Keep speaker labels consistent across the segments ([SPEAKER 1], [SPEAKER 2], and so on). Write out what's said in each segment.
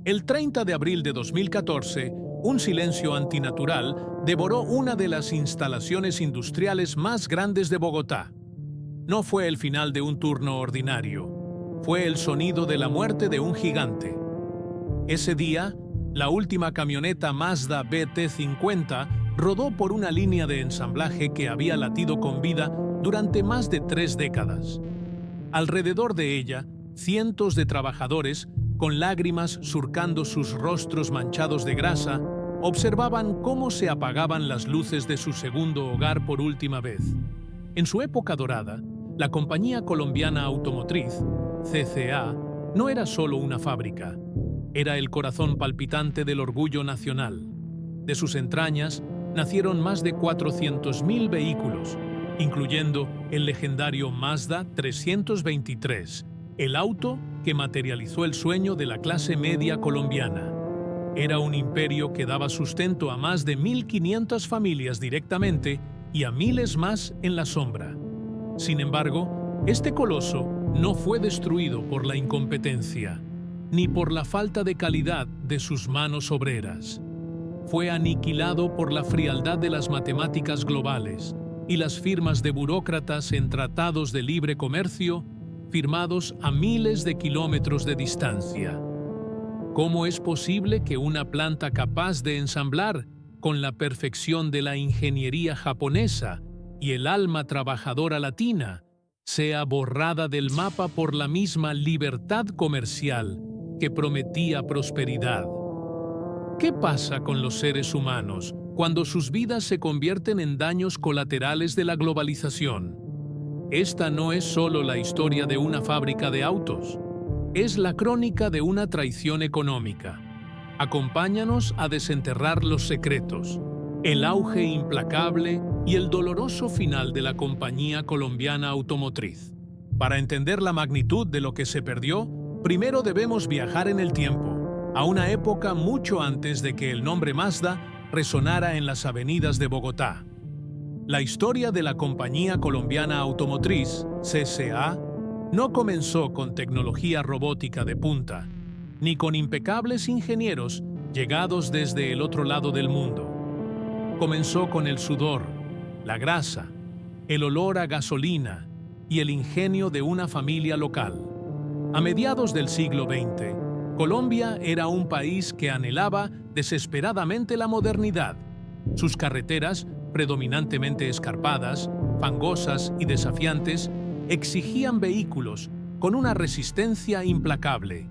[SPEAKER 1] El 30 de abril de 2014, un silencio antinatural devoró una de las instalaciones industriales más grandes de Bogotá. No fue el final de un turno ordinario, fue el sonido de la muerte de un gigante. Ese día, la última camioneta Mazda BT-50 rodó por una línea de ensamblaje que había latido con vida durante más de 3 décadas. Alrededor de ella, cientos de trabajadores, con lágrimas surcando sus rostros manchados de grasa, observaban cómo se apagaban las luces de su segundo hogar por última vez. En su época dorada, la compañía colombiana automotriz, CCA, no era solo una fábrica. Era el corazón palpitante del orgullo nacional. De sus entrañas nacieron más de 400.000 vehículos, incluyendo el legendario Mazda 323, el auto que materializó el sueño de la clase media colombiana. Era un imperio que daba sustento a más de 1.500 familias directamente y a miles más en la sombra. Sin embargo, este coloso no fue destruido por la incompetencia, ni por la falta de calidad de sus manos obreras. Fue aniquilado por la frialdad de las matemáticas globales y las firmas de burócratas en tratados de libre comercio firmados a miles de kilómetros de distancia. ¿Cómo es posible que una planta capaz de ensamblar con la perfección de la ingeniería japonesa y el alma trabajadora latina sea borrada del mapa por la misma libertad comercial que prometía prosperidad? ¿Qué pasa con los seres humanos cuando sus vidas se convierten en daños colaterales de la globalización? Esta no es solo la historia de una fábrica de autos, es la crónica de una traición económica. Acompáñanos a desenterrar los secretos, el auge implacable y el doloroso final de la compañía colombiana automotriz. Para entender la magnitud de lo que se perdió, primero debemos viajar en el tiempo, a una época mucho antes de que el nombre Mazda resonara en las avenidas de Bogotá. La historia de la compañía colombiana automotriz, CCA, no comenzó con tecnología robótica de punta, ni con impecables ingenieros llegados desde el otro lado del mundo. Comenzó con el sudor, la grasa, el olor a gasolina y el ingenio de una familia local. A mediados del siglo XX, Colombia era un país que anhelaba desesperadamente la modernidad. Sus carreteras, predominantemente escarpadas, fangosas y desafiantes, exigían vehículos con una resistencia implacable.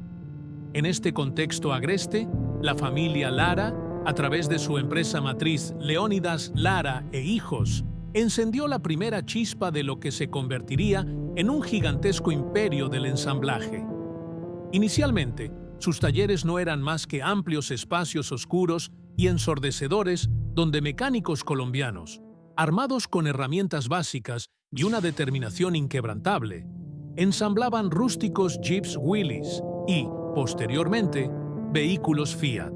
[SPEAKER 1] En este contexto agreste, la familia Lara, a través de su empresa matriz Leónidas Lara e Hijos, encendió la primera chispa de lo que se convertiría en un gigantesco imperio del ensamblaje. Inicialmente, sus talleres no eran más que amplios espacios oscuros y ensordecedores donde mecánicos colombianos, armados con herramientas básicas y una determinación inquebrantable, ensamblaban rústicos Jeeps Willys y, posteriormente, vehículos Fiat.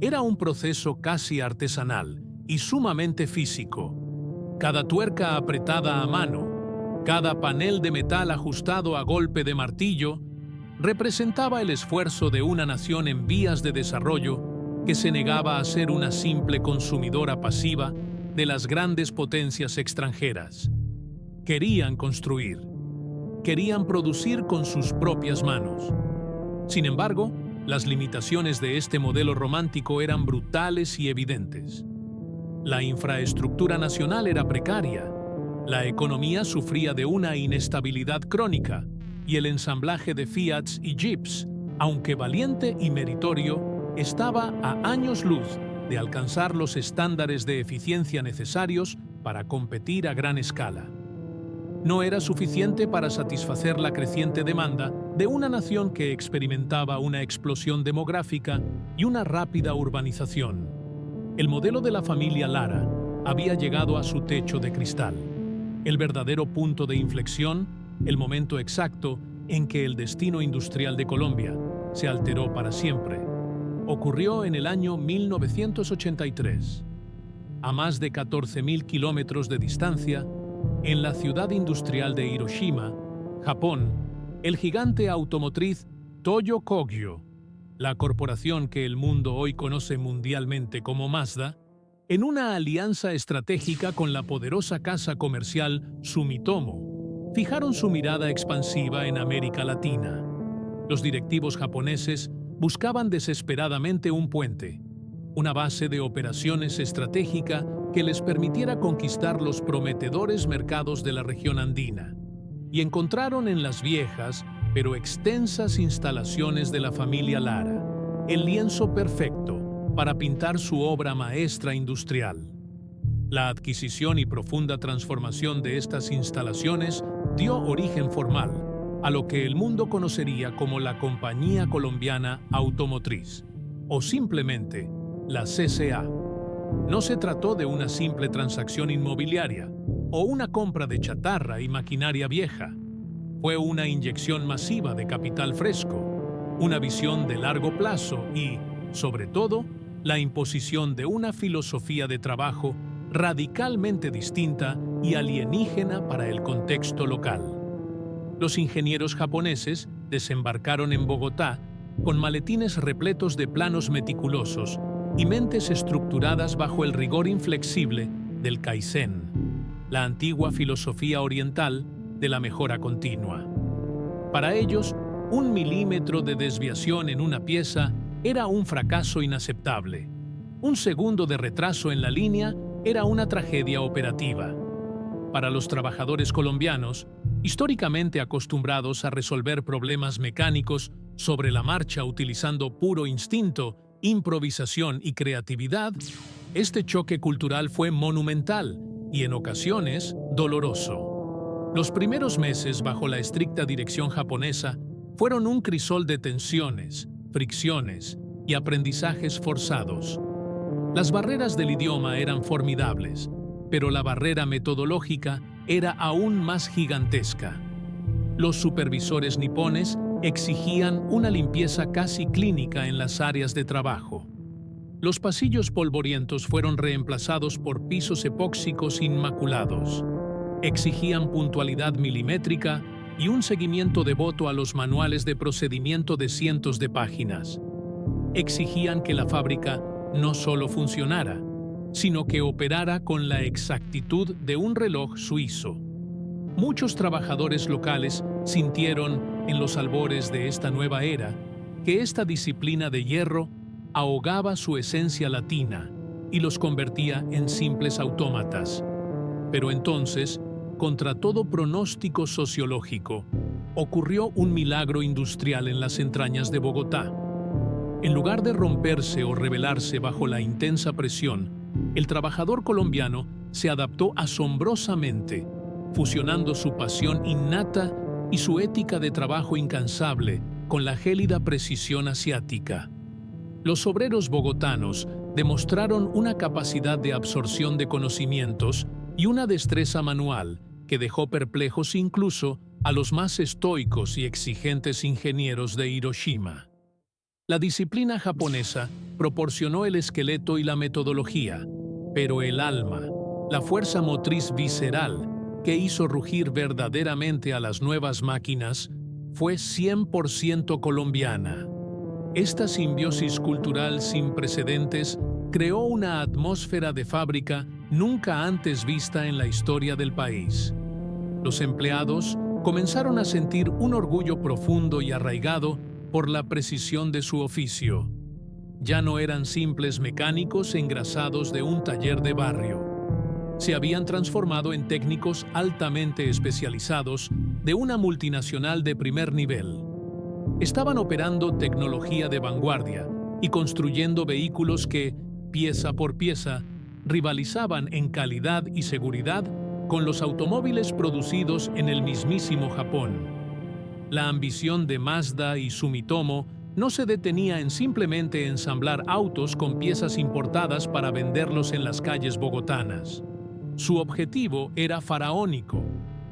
[SPEAKER 1] Era un proceso casi artesanal y sumamente físico. Cada tuerca apretada a mano, cada panel de metal ajustado a golpe de martillo, representaba el esfuerzo de una nación en vías de desarrollo que se negaba a ser una simple consumidora pasiva de las grandes potencias extranjeras. Querían construir, querían producir con sus propias manos. Sin embargo, las limitaciones de este modelo romántico eran brutales y evidentes. La infraestructura nacional era precaria, la economía sufría de una inestabilidad crónica y el ensamblaje de Fiats y Jeeps, aunque valiente y meritorio, estaba a años luz de alcanzar los estándares de eficiencia necesarios para competir a gran escala. No era suficiente para satisfacer la creciente demanda de una nación que experimentaba una explosión demográfica y una rápida urbanización. El modelo de la familia Lara había llegado a su techo de cristal, el verdadero punto de inflexión, el momento exacto en que el destino industrial de Colombia se alteró para siempre. Ocurrió en el año 1983. A más de 14.000 kilómetros de distancia, en la ciudad industrial de Hiroshima, Japón, el gigante automotriz Toyo Kogyo la corporación que el mundo hoy conoce mundialmente como Mazda, en una alianza estratégica con la poderosa casa comercial Sumitomo, fijaron su mirada expansiva en América Latina. Los directivos japoneses buscaban desesperadamente un puente, una base de operaciones estratégica que les permitiera conquistar los prometedores mercados de la región andina, y encontraron en las viejas pero extensas instalaciones de la familia Lara el lienzo perfecto para pintar su obra maestra industrial. La adquisición y profunda transformación de estas instalaciones dio origen formal a lo que el mundo conocería como la Compañía Colombiana Automotriz, o simplemente la CCA. No se trató de una simple transacción inmobiliaria o una compra de chatarra y maquinaria vieja. Fue una inyección masiva de capital fresco, una visión de largo plazo y, sobre todo, la imposición de una filosofía de trabajo radicalmente distinta y alienígena para el contexto local. Los ingenieros japoneses desembarcaron en Bogotá con maletines repletos de planos meticulosos y mentes estructuradas bajo el rigor inflexible del Kaizen, la antigua filosofía oriental de la mejora continua. Para ellos, 1 milímetro de desviación en una pieza era un fracaso inaceptable. 1 segundo de retraso en la línea era una tragedia operativa. Para los trabajadores colombianos, históricamente acostumbrados a resolver problemas mecánicos sobre la marcha utilizando puro instinto, improvisación y creatividad, este choque cultural fue monumental y en ocasiones doloroso. Los primeros meses bajo la estricta dirección japonesa fueron un crisol de tensiones, fricciones y aprendizajes forzados. Las barreras del idioma eran formidables, pero la barrera metodológica era aún más gigantesca. Los supervisores nipones exigían una limpieza casi clínica en las áreas de trabajo. Los pasillos polvorientos fueron reemplazados por pisos epóxicos inmaculados. Exigían puntualidad milimétrica y un seguimiento devoto a los manuales de procedimiento de cientos de páginas. Exigían que la fábrica no solo funcionara, sino que operara con la exactitud de un reloj suizo. Muchos trabajadores locales sintieron, en los albores de esta nueva era, que esta disciplina de hierro ahogaba su esencia latina y los convertía en simples autómatas. Pero entonces, contra todo pronóstico sociológico, ocurrió un milagro industrial en las entrañas de Bogotá. En lugar de romperse o rebelarse bajo la intensa presión, el trabajador colombiano se adaptó asombrosamente, fusionando su pasión innata y su ética de trabajo incansable con la gélida precisión asiática. Los obreros bogotanos demostraron una capacidad de absorción de conocimientos y una destreza manual que dejó perplejos incluso a los más estoicos y exigentes ingenieros de Hiroshima. La disciplina japonesa proporcionó el esqueleto y la metodología, pero el alma, la fuerza motriz visceral que hizo rugir verdaderamente a las nuevas máquinas, fue 100% colombiana. Esta simbiosis cultural sin precedentes creó una atmósfera de fábrica nunca antes vista en la historia del país. Los empleados comenzaron a sentir un orgullo profundo y arraigado por la precisión de su oficio. Ya no eran simples mecánicos engrasados de un taller de barrio. Se habían transformado en técnicos altamente especializados de una multinacional de primer nivel. Estaban operando tecnología de vanguardia y construyendo vehículos que, pieza por pieza, rivalizaban en calidad y seguridad con los automóviles producidos en el mismísimo Japón. La ambición de Mazda y Sumitomo no se detenía en simplemente ensamblar autos con piezas importadas para venderlos en las calles bogotanas. Su objetivo era faraónico.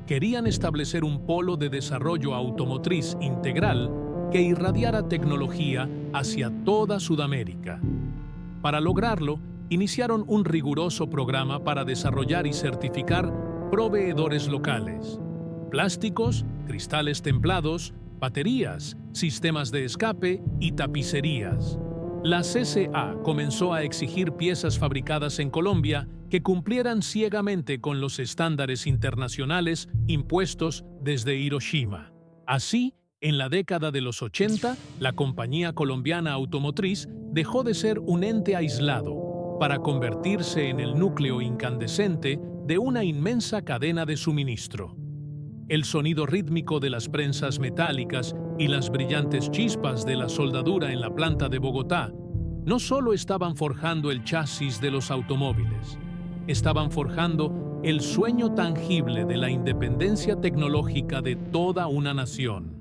[SPEAKER 1] Querían establecer un polo de desarrollo automotriz integral que irradiara tecnología hacia toda Sudamérica. Para lograrlo, iniciaron un riguroso programa para desarrollar y certificar proveedores locales. Plásticos, cristales templados, baterías, sistemas de escape y tapicerías. La CCA comenzó a exigir piezas fabricadas en Colombia que cumplieran ciegamente con los estándares internacionales impuestos desde Hiroshima. Así, en la década de los 80, la compañía colombiana automotriz dejó de ser un ente aislado para convertirse en el núcleo incandescente de una inmensa cadena de suministro. El sonido rítmico de las prensas metálicas y las brillantes chispas de la soldadura en la planta de Bogotá no solo estaban forjando el chasis de los automóviles, estaban forjando el sueño tangible de la independencia tecnológica de toda una nación.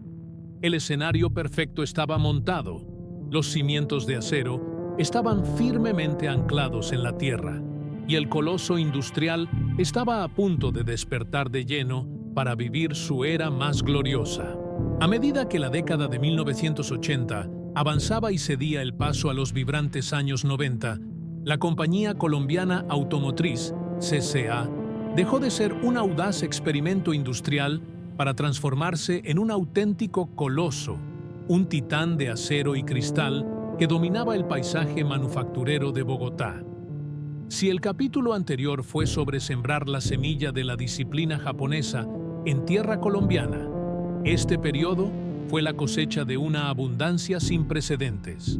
[SPEAKER 1] El escenario perfecto estaba montado, los cimientos de acero estaban firmemente anclados en la tierra, y el coloso industrial estaba a punto de despertar de lleno para vivir su era más gloriosa. A medida que la década de 1980 avanzaba y cedía el paso a los vibrantes años 90, la compañía colombiana automotriz, CCA, dejó de ser un audaz experimento industrial para transformarse en un auténtico coloso, un titán de acero y cristal que dominaba el paisaje manufacturero de Bogotá. Si el capítulo anterior fue sobre sembrar la semilla de la disciplina japonesa en tierra colombiana, este periodo fue la cosecha de una abundancia sin precedentes.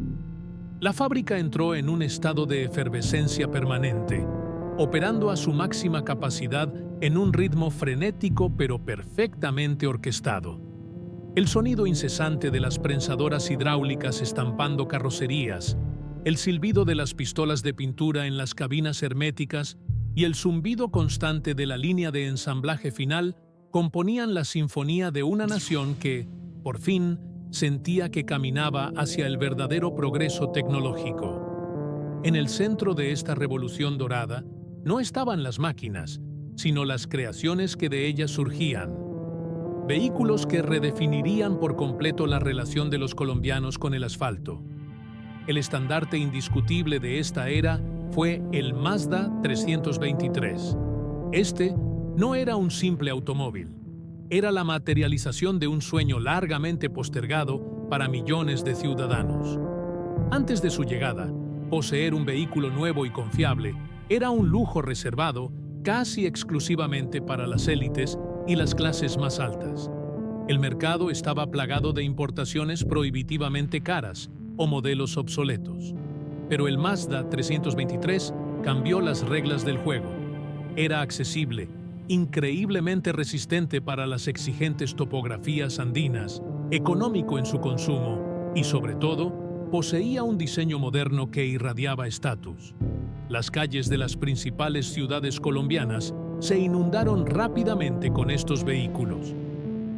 [SPEAKER 1] La fábrica entró en un estado de efervescencia permanente, operando a su máxima capacidad en un ritmo frenético pero perfectamente orquestado. El sonido incesante de las prensadoras hidráulicas estampando carrocerías, el silbido de las pistolas de pintura en las cabinas herméticas y el zumbido constante de la línea de ensamblaje final componían la sinfonía de una nación que, por fin, sentía que caminaba hacia el verdadero progreso tecnológico. En el centro de esta revolución dorada no estaban las máquinas, sino las creaciones que de ellas surgían. Vehículos que redefinirían por completo la relación de los colombianos con el asfalto. El estandarte indiscutible de esta era fue el Mazda 323. Este no era un simple automóvil, era la materialización de un sueño largamente postergado para millones de ciudadanos. Antes de su llegada, poseer un vehículo nuevo y confiable era un lujo reservado casi exclusivamente para las élites y las clases más altas. El mercado estaba plagado de importaciones prohibitivamente caras o modelos obsoletos. Pero el Mazda 323 cambió las reglas del juego. Era accesible, increíblemente resistente para las exigentes topografías andinas, económico en su consumo y, sobre todo, poseía un diseño moderno que irradiaba estatus. Las calles de las principales ciudades colombianas se inundaron rápidamente con estos vehículos.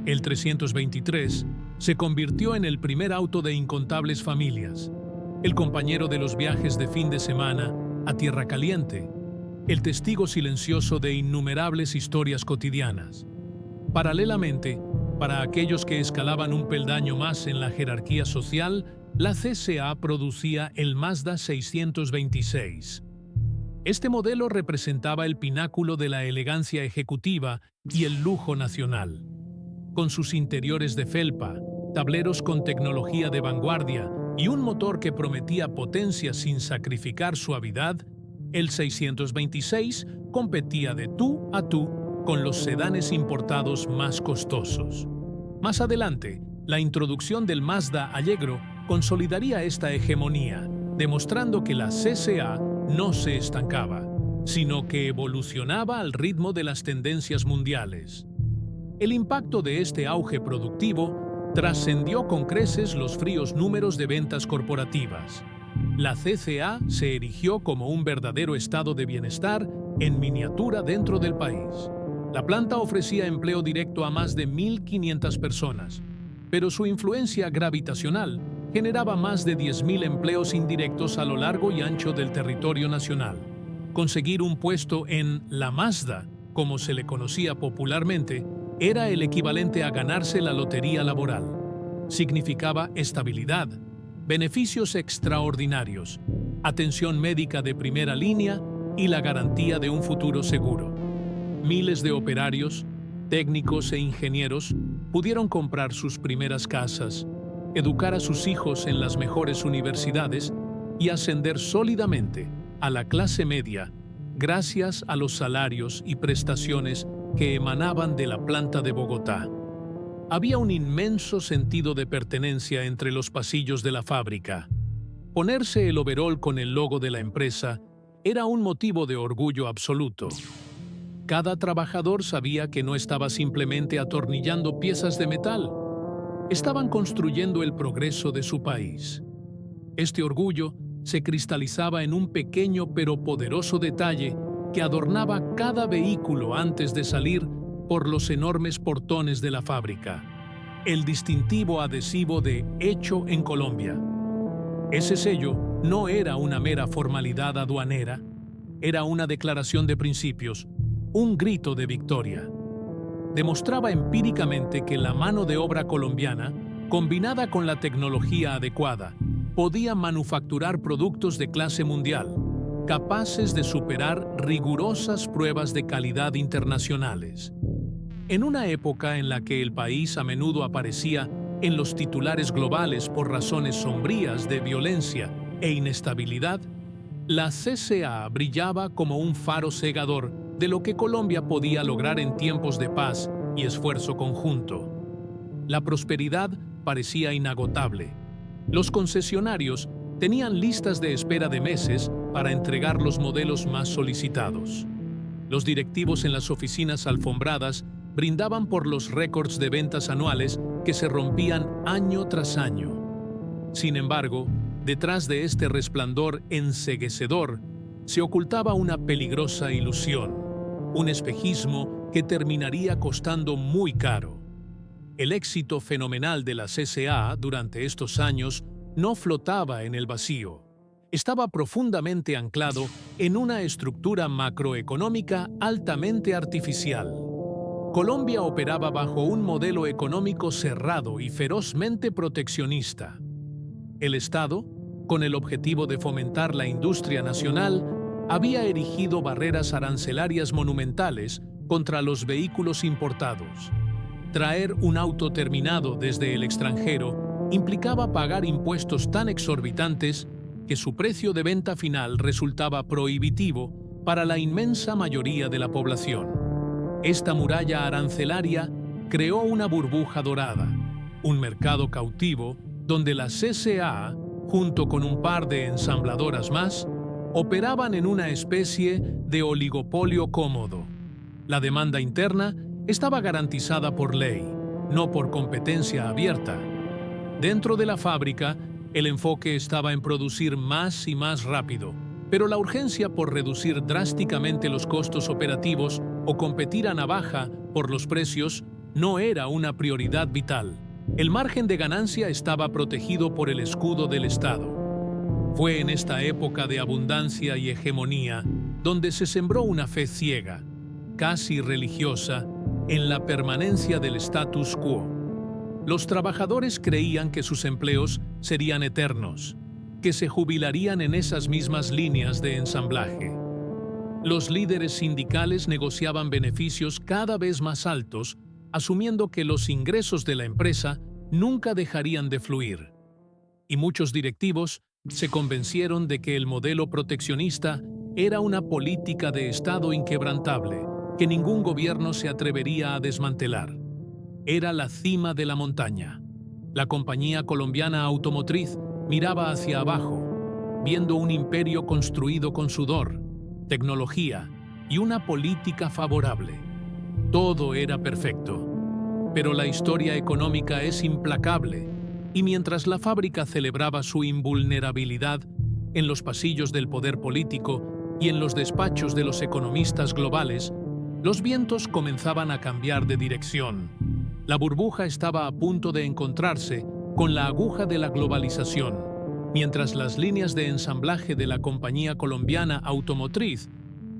[SPEAKER 1] El 323 se convirtió en el primer auto de incontables familias, el compañero de los viajes de fin de semana a tierra caliente, el testigo silencioso de innumerables historias cotidianas. Paralelamente, para aquellos que escalaban un peldaño más en la jerarquía social, la CCA producía el Mazda 626. Este modelo representaba el pináculo de la elegancia ejecutiva y el lujo nacional. Con sus interiores de felpa, tableros con tecnología de vanguardia y un motor que prometía potencia sin sacrificar suavidad, el 626 competía de tú a tú con los sedanes importados más costosos. Más adelante, la introducción del Mazda Allegro consolidaría esta hegemonía, demostrando que la CCA no se estancaba, sino que evolucionaba al ritmo de las tendencias mundiales. El impacto de este auge productivo trascendió con creces los fríos números de ventas corporativas. La CCA se erigió como un verdadero estado de bienestar en miniatura dentro del país. La planta ofrecía empleo directo a más de 1.500 personas, pero su influencia gravitacional generaba más de 10.000 empleos indirectos a lo largo y ancho del territorio nacional. Conseguir un puesto en la Mazda, como se le conocía popularmente, era el equivalente a ganarse la lotería laboral. Significaba estabilidad, beneficios extraordinarios, atención médica de primera línea y la garantía de un futuro seguro. Miles de operarios, Técnicos e ingenieros pudieron comprar sus primeras casas, educar a sus hijos en las mejores universidades y ascender sólidamente a la clase media gracias a los salarios y prestaciones que emanaban de la planta de Bogotá. Había un inmenso sentido de pertenencia entre los pasillos de la fábrica. Ponerse el overol con el logo de la empresa era un motivo de orgullo absoluto. Cada trabajador sabía que no estaba simplemente atornillando piezas de metal. Estaban construyendo el progreso de su país. Este orgullo se cristalizaba en un pequeño pero poderoso detalle que adornaba cada vehículo antes de salir por los enormes portones de la fábrica: el distintivo adhesivo de Hecho en Colombia. Ese sello no era una mera formalidad aduanera, era una declaración de principios, un grito de victoria. Demostraba empíricamente que la mano de obra colombiana, combinada con la tecnología adecuada, podía manufacturar productos de clase mundial, capaces de superar rigurosas pruebas de calidad internacionales. En una época en la que el país a menudo aparecía en los titulares globales por razones sombrías de violencia e inestabilidad, la CCA brillaba como un faro cegador de lo que Colombia podía lograr en tiempos de paz y esfuerzo conjunto. La prosperidad parecía inagotable. Los concesionarios tenían listas de espera de meses para entregar los modelos más solicitados. Los directivos en las oficinas alfombradas brindaban por los récords de ventas anuales que se rompían año tras año. Sin embargo, detrás de este resplandor enceguecedor se ocultaba una peligrosa ilusión, un espejismo que terminaría costando muy caro. El éxito fenomenal de la CCA durante estos años no flotaba en el vacío. Estaba profundamente anclado en una estructura macroeconómica altamente artificial. Colombia operaba bajo un modelo económico cerrado y ferozmente proteccionista. El Estado, con el objetivo de fomentar la industria nacional, había erigido barreras arancelarias monumentales contra los vehículos importados. Traer un auto terminado desde el extranjero implicaba pagar impuestos tan exorbitantes que su precio de venta final resultaba prohibitivo para la inmensa mayoría de la población. Esta muralla arancelaria creó una burbuja dorada, un mercado cautivo donde la CCA, junto con un par de ensambladoras más, operaban en una especie de oligopolio cómodo. La demanda interna estaba garantizada por ley, no por competencia abierta. Dentro de la fábrica, el enfoque estaba en producir más y más rápido, pero la urgencia por reducir drásticamente los costos operativos o competir a navaja por los precios no era una prioridad vital. El margen de ganancia estaba protegido por el escudo del Estado. Fue en esta época de abundancia y hegemonía donde se sembró una fe ciega, casi religiosa, en la permanencia del status quo. Los trabajadores creían que sus empleos serían eternos, que se jubilarían en esas mismas líneas de ensamblaje. Los líderes sindicales negociaban beneficios cada vez más altos, asumiendo que los ingresos de la empresa nunca dejarían de fluir. Y muchos directivos se convencieron de que el modelo proteccionista era una política de Estado inquebrantable, que ningún gobierno se atrevería a desmantelar. Era la cima de la montaña. La compañía colombiana automotriz miraba hacia abajo, viendo un imperio construido con sudor, tecnología y una política favorable. Todo era perfecto. Pero la historia económica es implacable, y mientras la fábrica celebraba su invulnerabilidad en los pasillos del poder político y en los despachos de los economistas globales, los vientos comenzaban a cambiar de dirección. La burbuja estaba a punto de encontrarse con la aguja de la globalización, mientras las líneas de ensamblaje de la compañía colombiana automotriz,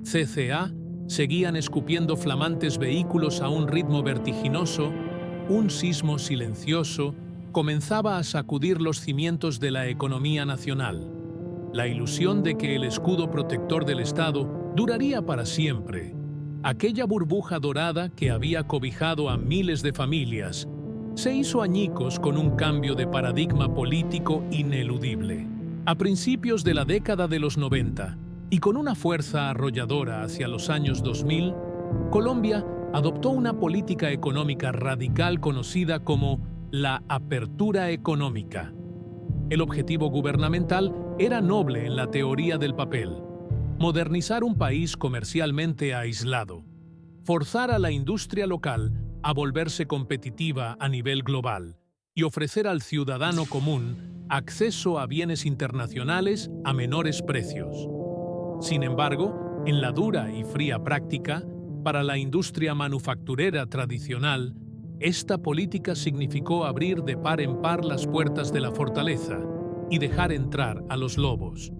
[SPEAKER 1] CCA, seguían escupiendo flamantes vehículos a un ritmo vertiginoso. Un sismo silencioso comenzaba a sacudir los cimientos de la economía nacional. La ilusión de que el escudo protector del Estado duraría para siempre aquella burbuja dorada que había cobijado a miles de familias, se hizo añicos con un cambio de paradigma político ineludible. A principios de la década de los 90, y con una fuerza arrolladora hacia los años 2000, Colombia adoptó una política económica radical conocida como la apertura económica. El objetivo gubernamental era noble en la teoría del papel: modernizar un país comercialmente aislado, forzar a la industria local a volverse competitiva a nivel global y ofrecer al ciudadano común acceso a bienes internacionales a menores precios. Sin embargo, en la dura y fría práctica, para la industria manufacturera tradicional, esta política significó abrir de par en par las puertas de la fortaleza y dejar entrar a los lobos.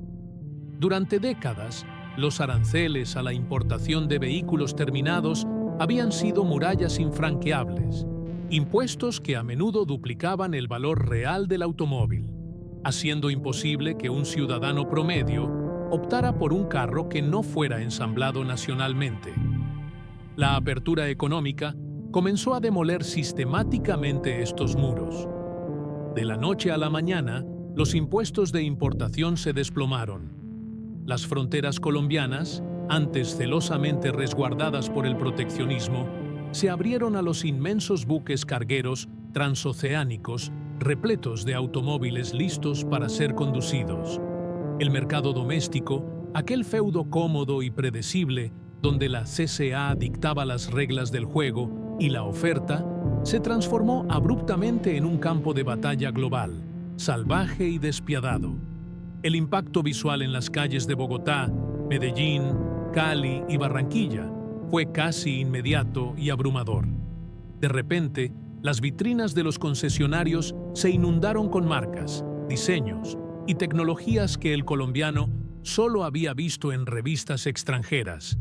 [SPEAKER 1] Durante décadas, los aranceles a la importación de vehículos terminados habían sido murallas infranqueables, impuestos que a menudo duplicaban el valor real del automóvil, haciendo imposible que un ciudadano promedio optara por un carro que no fuera ensamblado nacionalmente. La apertura económica comenzó a demoler sistemáticamente estos muros. De la noche a la mañana, los impuestos de importación se desplomaron. Las fronteras colombianas, antes celosamente resguardadas por el proteccionismo, se abrieron a los inmensos buques cargueros transoceánicos repletos de automóviles listos para ser conducidos. El mercado doméstico, aquel feudo cómodo y predecible donde la CCA dictaba las reglas del juego y la oferta, se transformó abruptamente en un campo de batalla global, salvaje y despiadado. El impacto visual en las calles de Bogotá, Medellín, Cali y Barranquilla fue casi inmediato y abrumador. De repente, las vitrinas de los concesionarios se inundaron con marcas, diseños y tecnologías que el colombiano solo había visto en revistas extranjeras.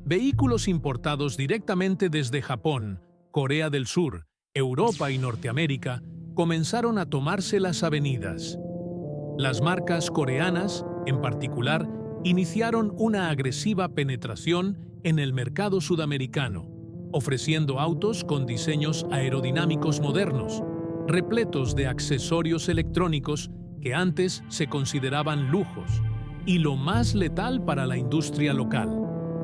[SPEAKER 1] Vehículos importados directamente desde Japón, Corea del Sur, Europa y Norteamérica comenzaron a tomarse las avenidas. Las marcas coreanas, en particular, iniciaron una agresiva penetración en el mercado sudamericano, ofreciendo autos con diseños aerodinámicos modernos, repletos de accesorios electrónicos que antes se consideraban lujos, y lo más letal para la industria local,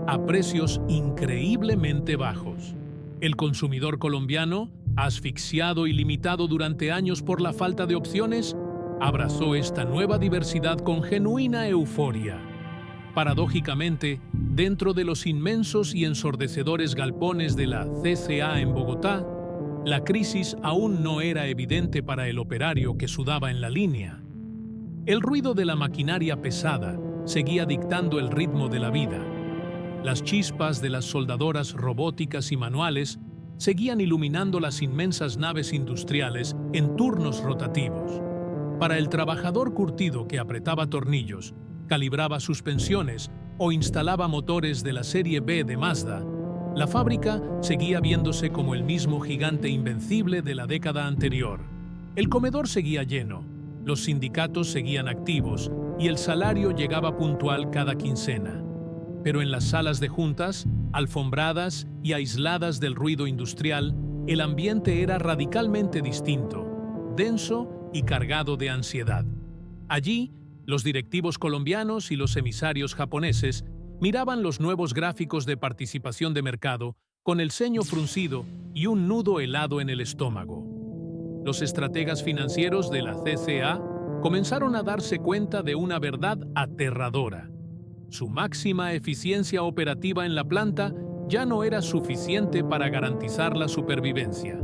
[SPEAKER 1] a precios increíblemente bajos. El consumidor colombiano, asfixiado y limitado durante años por la falta de opciones, abrazó esta nueva diversidad con genuina euforia. Paradójicamente, dentro de los inmensos y ensordecedores galpones de la CCA en Bogotá, la crisis aún no era evidente para el operario que sudaba en la línea. El ruido de la maquinaria pesada seguía dictando el ritmo de la vida. Las chispas de las soldadoras robóticas y manuales seguían iluminando las inmensas naves industriales en turnos rotativos. Para el trabajador curtido que apretaba tornillos, calibraba suspensiones o instalaba motores de la serie B de Mazda, la fábrica seguía viéndose como el mismo gigante invencible de la década anterior. El comedor seguía lleno, los sindicatos seguían activos y el salario llegaba puntual cada quincena. Pero en las salas de juntas, alfombradas y aisladas del ruido industrial, el ambiente era radicalmente distinto, denso y cargado de ansiedad. Allí, los directivos colombianos y los emisarios japoneses miraban los nuevos gráficos de participación de mercado con el ceño fruncido y un nudo helado en el estómago. Los estrategas financieros de la CCA comenzaron a darse cuenta de una verdad aterradora. Su máxima eficiencia operativa en la planta ya no era suficiente para garantizar la supervivencia.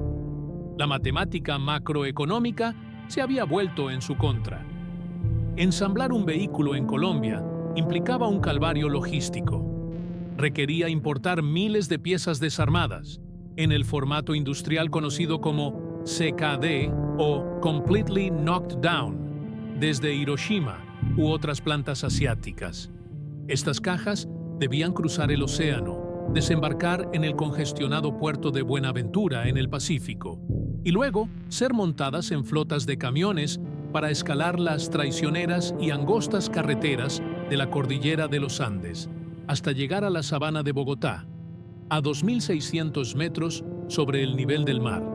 [SPEAKER 1] La matemática macroeconómica se había vuelto en su contra. Ensamblar un vehículo en Colombia implicaba un calvario logístico. Requería importar miles de piezas desarmadas, en el formato industrial conocido como CKD o Completely Knocked Down, desde Hiroshima u otras plantas asiáticas. Estas cajas debían cruzar el océano, desembarcar en el congestionado puerto de Buenaventura en el Pacífico, y luego ser montadas en flotas de camiones para escalar las traicioneras y angostas carreteras de la cordillera de los Andes, hasta llegar a la sabana de Bogotá, a 2.600 metros sobre el nivel del mar.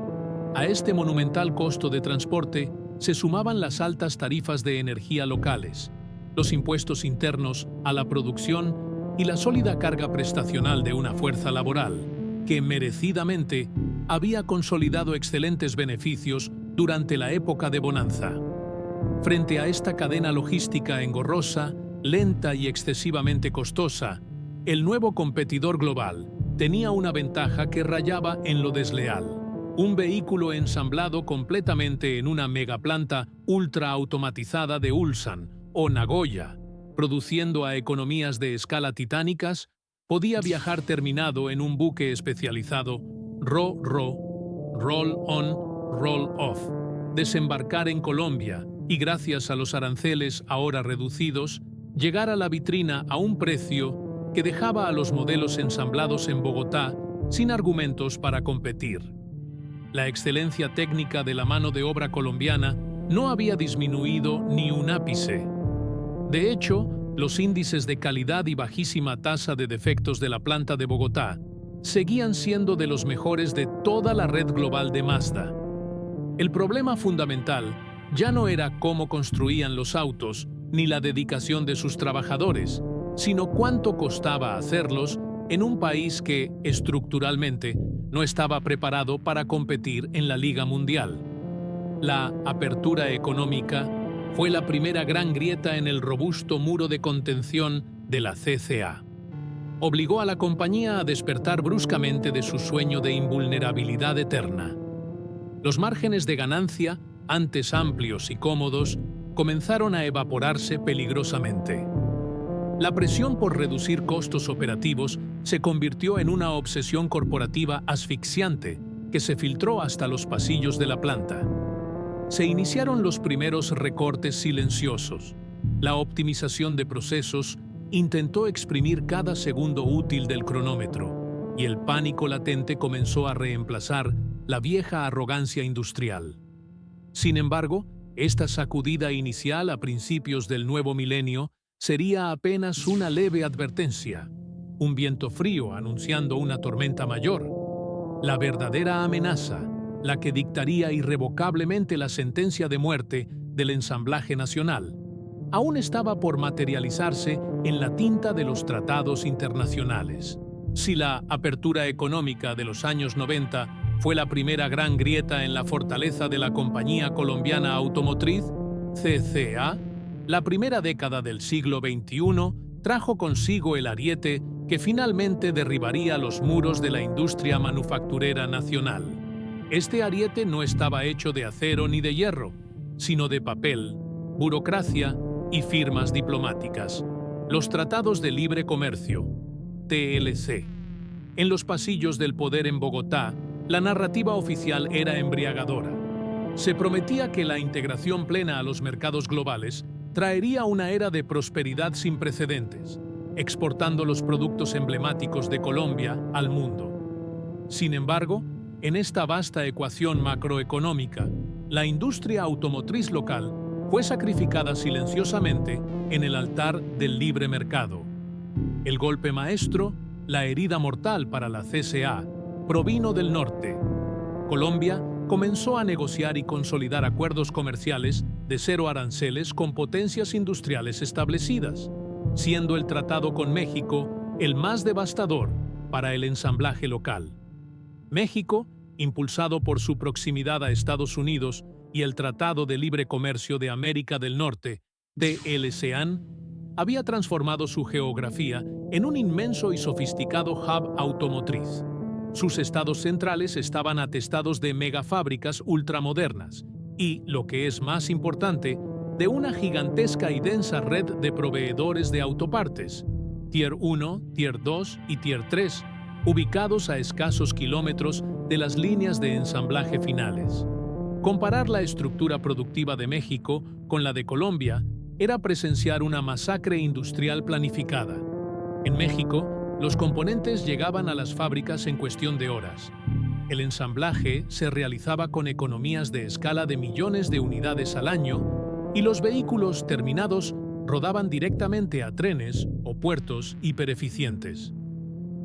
[SPEAKER 1] A este monumental costo de transporte se sumaban las altas tarifas de energía locales, los impuestos internos a la producción y la sólida carga prestacional de una fuerza laboral que, merecidamente, había consolidado excelentes beneficios durante la época de bonanza. Frente a esta cadena logística engorrosa, lenta y excesivamente costosa, el nuevo competidor global tenía una ventaja que rayaba en lo desleal: un vehículo ensamblado completamente en una megaplanta ultra automatizada de Ulsan o Nagoya, produciendo a economías de escala titánicas, podía viajar terminado en un buque especializado RO-RO, Roll-On, Roll-Off, desembarcar en Colombia y, gracias a los aranceles ahora reducidos, llegar a la vitrina a un precio que dejaba a los modelos ensamblados en Bogotá sin argumentos para competir. La excelencia técnica de la mano de obra colombiana no había disminuido ni un ápice. De hecho, los índices de calidad y bajísima tasa de defectos de la planta de Bogotá seguían siendo de los mejores de toda la red global de Mazda. El problema fundamental ya no era cómo construían los autos ni la dedicación de sus trabajadores, sino cuánto costaba hacerlos en un país que, estructuralmente, no estaba preparado para competir en la Liga Mundial. La apertura económica fue la primera gran grieta en el robusto muro de contención de la CCA. Obligó a la compañía a despertar bruscamente de su sueño de invulnerabilidad eterna. Los márgenes de ganancia, antes amplios y cómodos, comenzaron a evaporarse peligrosamente. La presión por reducir costos operativos se convirtió en una obsesión corporativa asfixiante que se filtró hasta los pasillos de la planta. Se iniciaron los primeros recortes silenciosos. La optimización de procesos intentó exprimir cada segundo útil del cronómetro, y el pánico latente comenzó a reemplazar la vieja arrogancia industrial. Sin embargo, esta sacudida inicial a principios del nuevo milenio sería apenas una leve advertencia, un viento frío anunciando una tormenta mayor. La verdadera amenaza, la que dictaría irrevocablemente la sentencia de muerte del ensamblaje nacional, aún estaba por materializarse en la tinta de los tratados internacionales. Si la apertura económica de los años 90 fue la primera gran grieta en la fortaleza de la compañía colombiana automotriz, CCA, la primera década del siglo XXI trajo consigo el ariete que finalmente derribaría los muros de la industria manufacturera nacional. Este ariete no estaba hecho de acero ni de hierro, sino de papel, burocracia y firmas diplomáticas. Los Tratados de Libre Comercio, TLC. En los pasillos del poder en Bogotá, la narrativa oficial era embriagadora. Se prometía que la integración plena a los mercados globales traería una era de prosperidad sin precedentes, exportando los productos emblemáticos de Colombia al mundo. Sin embargo, en esta vasta ecuación macroeconómica, la industria automotriz local fue sacrificada silenciosamente en el altar del libre mercado. El golpe maestro, la herida mortal para la CCA, provino del norte. Colombia comenzó a negociar y consolidar acuerdos comerciales de cero aranceles con potencias industriales establecidas, siendo el tratado con México el más devastador para el ensamblaje local. México, impulsado por su proximidad a Estados Unidos y el Tratado de Libre Comercio de América del Norte, TLCAN, había transformado su geografía en un inmenso y sofisticado hub automotriz. Sus estados centrales estaban atestados de megafábricas ultramodernas y, lo que es más importante, de una gigantesca y densa red de proveedores de autopartes, Tier 1, Tier 2 y Tier 3, ubicados a escasos kilómetros de las líneas de ensamblaje finales. Comparar la estructura productiva de México con la de Colombia era presenciar una masacre industrial planificada. En México, los componentes llegaban a las fábricas en cuestión de horas. El ensamblaje se realizaba con economías de escala de millones de unidades al año y los vehículos terminados rodaban directamente a trenes o puertos hipereficientes.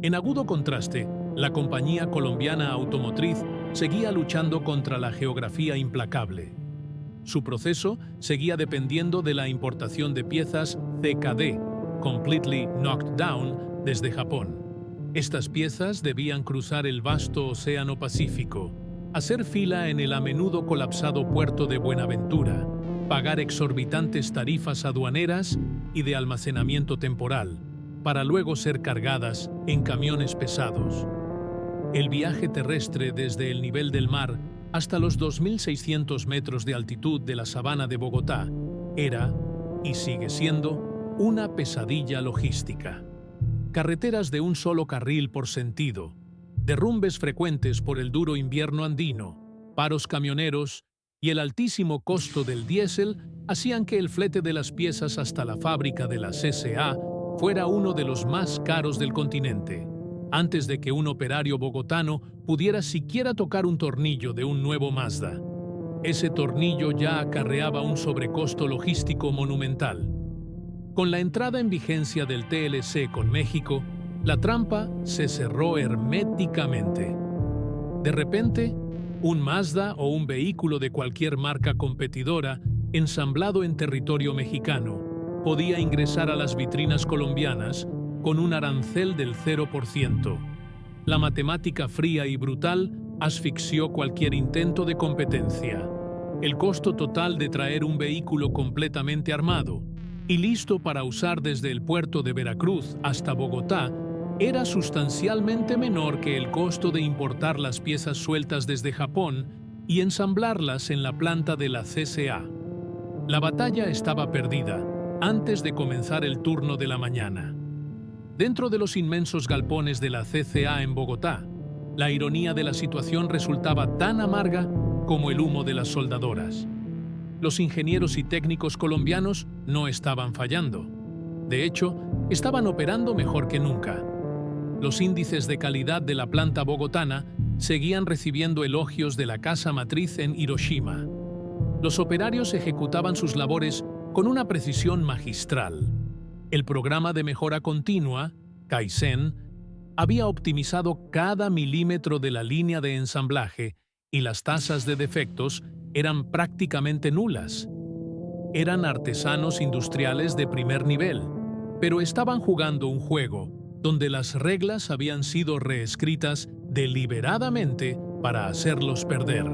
[SPEAKER 1] En agudo contraste, La compañía colombiana automotriz seguía luchando contra la geografía implacable. Su proceso seguía dependiendo de la importación de piezas CKD, Completely Knocked Down, desde Japón. Estas piezas debían cruzar el vasto Océano Pacífico, hacer fila en el a menudo colapsado puerto de Buenaventura, pagar exorbitantes tarifas aduaneras y de almacenamiento temporal, para luego ser cargadas en camiones pesados. El viaje terrestre desde el nivel del mar hasta los 2.600 metros de altitud de la sabana de Bogotá era, y sigue siendo, una pesadilla logística. Carreteras de un solo carril por sentido, derrumbes frecuentes por el duro invierno andino, paros camioneros y el altísimo costo del diésel hacían que el flete de las piezas hasta la fábrica de la CCA fuera uno de los más caros del continente, antes de que un operario bogotano pudiera siquiera tocar un tornillo de un nuevo Mazda. Ese tornillo ya acarreaba un sobrecosto logístico monumental. Con la entrada en vigencia del TLC con México, la trampa se cerró herméticamente. De repente, un Mazda o un vehículo de cualquier marca competidora ensamblado en territorio mexicano podía ingresar a las vitrinas colombianas con un arancel del 0%. La matemática fría y brutal asfixió cualquier intento de competencia. El costo total de traer un vehículo completamente armado y listo para usar desde el puerto de Veracruz hasta Bogotá era sustancialmente menor que el costo de importar las piezas sueltas desde Japón y ensamblarlas en la planta de la CCA. La batalla estaba perdida antes de comenzar el turno de la mañana. Dentro de los inmensos galpones de la CCA en Bogotá, la ironía de la situación resultaba tan amarga como el humo de las soldadoras. Los ingenieros y técnicos colombianos no estaban fallando. De hecho, estaban operando mejor que nunca. Los índices de calidad de la planta bogotana seguían recibiendo elogios de la casa matriz en Hiroshima. Los operarios ejecutaban sus labores con una precisión magistral. El programa de mejora continua, Kaizen, había optimizado cada milímetro de la línea de ensamblaje y las tasas de defectos eran prácticamente nulas. Eran artesanos industriales de primer nivel, pero estaban jugando un juego donde las reglas habían sido reescritas deliberadamente para hacerlos perder.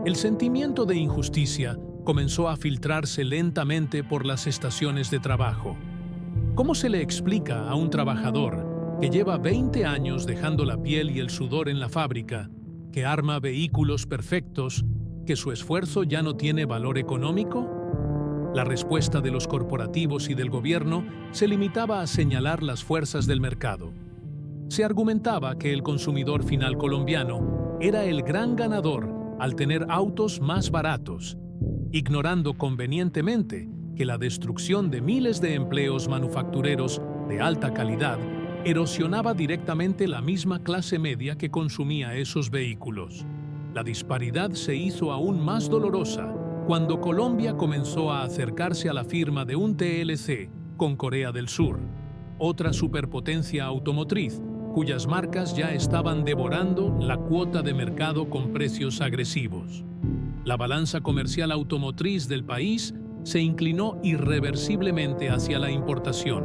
[SPEAKER 1] El sentimiento de injusticia comenzó a filtrarse lentamente por las estaciones de trabajo. ¿Cómo se le explica a un trabajador que lleva 20 años dejando la piel y el sudor en la fábrica, que arma vehículos perfectos, que su esfuerzo ya no tiene valor económico? La respuesta de los corporativos y del gobierno se limitaba a señalar las fuerzas del mercado. Se argumentaba que el consumidor final colombiano era el gran ganador al tener autos más baratos, ignorando convenientemente que la destrucción de miles de empleos manufactureros de alta calidad erosionaba directamente la misma clase media que consumía esos vehículos. La disparidad se hizo aún más dolorosa cuando Colombia comenzó a acercarse a la firma de un TLC con Corea del Sur, otra superpotencia automotriz cuyas marcas ya estaban devorando la cuota de mercado con precios agresivos. La balanza comercial automotriz del país se inclinó irreversiblemente hacia la importación.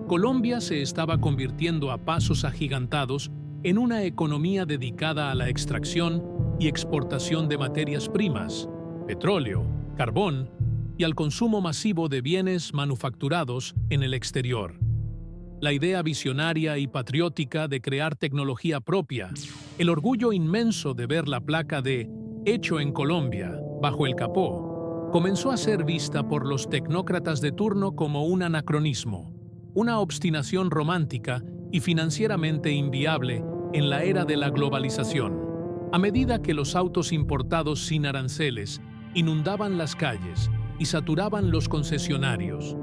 [SPEAKER 1] Colombia se estaba convirtiendo a pasos agigantados en una economía dedicada a la extracción y exportación de materias primas, petróleo, carbón y al consumo masivo de bienes manufacturados en el exterior. La idea visionaria y patriótica de crear tecnología propia, el orgullo inmenso de ver la placa de «Hecho en Colombia» bajo el capó, comenzó a ser vista por los tecnócratas de turno como un anacronismo, una obstinación romántica y financieramente inviable en la era de la globalización. A medida que los autos importados sin aranceles inundaban las calles y saturaban los concesionarios,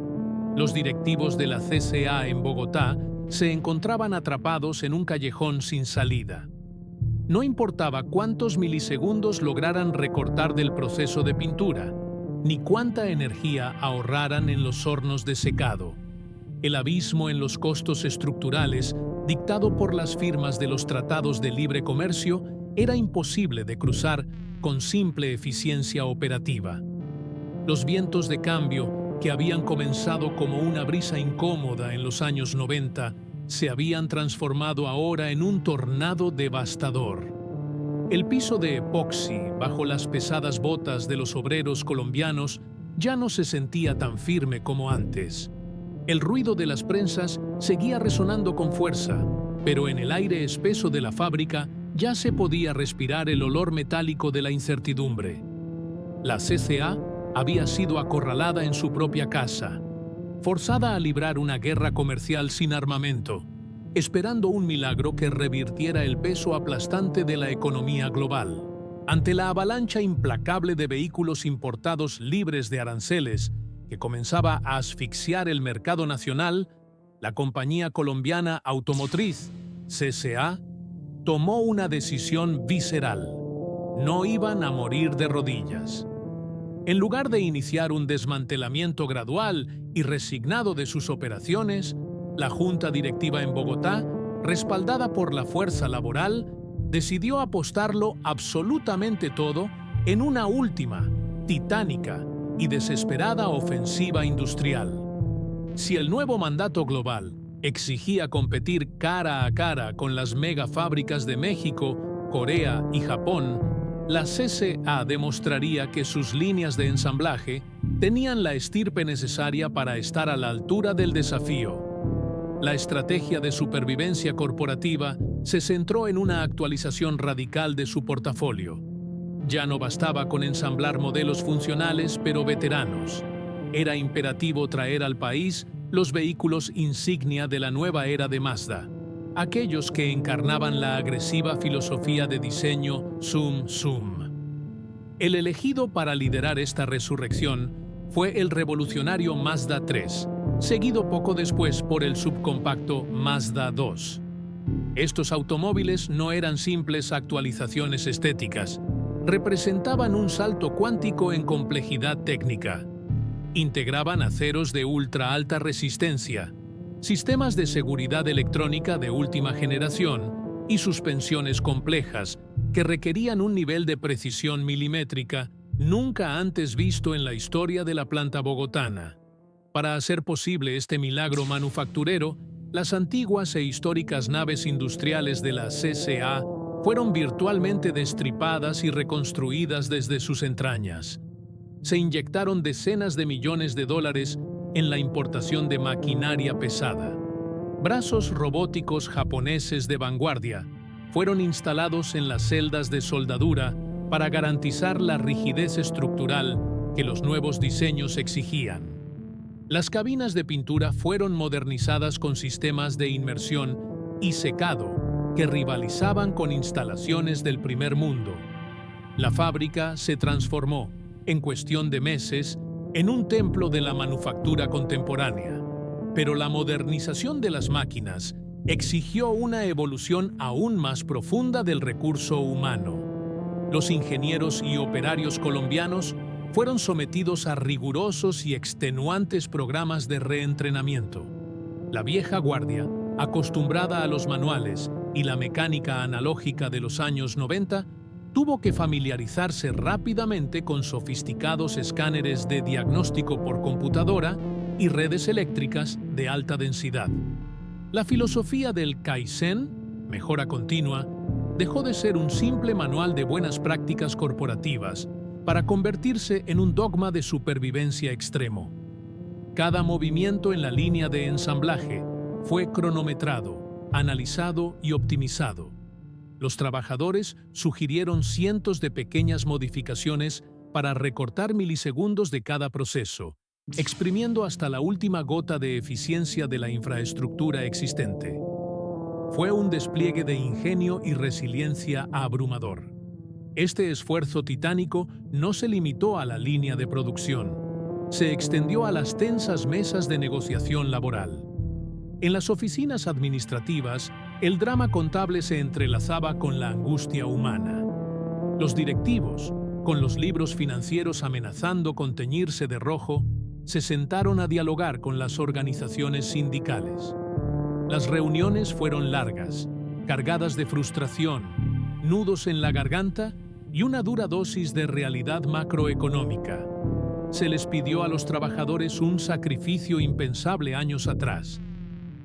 [SPEAKER 1] los directivos de la CCA en Bogotá se encontraban atrapados en un callejón sin salida. No importaba cuántos milisegundos lograran recortar del proceso de pintura, ni cuánta energía ahorraran en los hornos de secado. El abismo en los costos estructurales dictado por las firmas de los tratados de libre comercio, era imposible de cruzar con simple eficiencia operativa. Los vientos de cambio, que habían comenzado como una brisa incómoda en los años 90, se habían transformado ahora en un tornado devastador. El piso de epoxi bajo las pesadas botas de los obreros colombianos ya no se sentía tan firme como antes. El ruido de las prensas seguía resonando con fuerza, pero en el aire espeso de la fábrica ya se podía respirar el olor metálico de la incertidumbre. La CCA había sido acorralada en su propia casa, forzada a librar una guerra comercial sin armamento, esperando un milagro que revirtiera el peso aplastante de la economía global. Ante la avalancha implacable de vehículos importados libres de aranceles que comenzaba a asfixiar el mercado nacional, la compañía colombiana automotriz, CCA, tomó una decisión visceral. No iban a morir de rodillas. En lugar de iniciar un desmantelamiento gradual y resignado de sus operaciones, la Junta Directiva en Bogotá, respaldada por la fuerza laboral, decidió apostarlo absolutamente todo en una última, titánica y desesperada ofensiva industrial. Si el nuevo mandato global exigía competir cara a cara con las megafábricas de México, Corea y Japón, la CCA demostraría que sus líneas de ensamblaje tenían la estirpe necesaria para estar a la altura del desafío. La estrategia de supervivencia corporativa se centró en una actualización radical de su portafolio. Ya no bastaba con ensamblar modelos funcionales pero veteranos. Era imperativo traer al país los vehículos insignia de la nueva era de Mazda, aquellos que encarnaban la agresiva filosofía de diseño Zoom Zoom. El elegido para liderar esta resurrección fue el revolucionario Mazda 3, seguido poco después por el subcompacto Mazda 2. Estos automóviles no eran simples actualizaciones estéticas, representaban un salto cuántico en complejidad técnica. Integraban aceros de ultra alta resistencia, sistemas de seguridad electrónica de última generación y suspensiones complejas que requerían un nivel de precisión milimétrica nunca antes visto en la historia de la planta bogotana. Para hacer posible este milagro manufacturero, las antiguas e históricas naves industriales de la CCA fueron virtualmente destripadas y reconstruidas desde sus entrañas. Se inyectaron decenas de millones de dólares en la importación de maquinaria pesada. Brazos robóticos japoneses de vanguardia fueron instalados en las celdas de soldadura para garantizar la rigidez estructural que los nuevos diseños exigían. Las cabinas de pintura fueron modernizadas con sistemas de inmersión y secado que rivalizaban con instalaciones del primer mundo. La fábrica se transformó, en cuestión de meses, en un templo de la manufactura contemporánea. Pero la modernización de las máquinas exigió una evolución aún más profunda del recurso humano. Los ingenieros y operarios colombianos fueron sometidos a rigurosos y extenuantes programas de reentrenamiento. La vieja guardia, acostumbrada a los manuales y la mecánica analógica de los años 90, tuvo que familiarizarse rápidamente con sofisticados escáneres de diagnóstico por computadora y redes eléctricas de alta densidad. La filosofía del Kaizen, mejora continua, dejó de ser un simple manual de buenas prácticas corporativas para convertirse en un dogma de supervivencia extremo. Cada movimiento en la línea de ensamblaje fue cronometrado, analizado y optimizado. Los trabajadores sugirieron cientos de pequeñas modificaciones para recortar milisegundos de cada proceso, exprimiendo hasta la última gota de eficiencia de la infraestructura existente. Fue un despliegue de ingenio y resiliencia abrumador. Este esfuerzo titánico no se limitó a la línea de producción, se extendió a las tensas mesas de negociación laboral. En las oficinas administrativas, el drama contable se entrelazaba con la angustia humana. Los directivos, con los libros financieros amenazando con teñirse de rojo, se sentaron a dialogar con las organizaciones sindicales. Las reuniones fueron largas, cargadas de frustración, nudos en la garganta y una dura dosis de realidad macroeconómica. Se les pidió a los trabajadores un sacrificio impensable años atrás: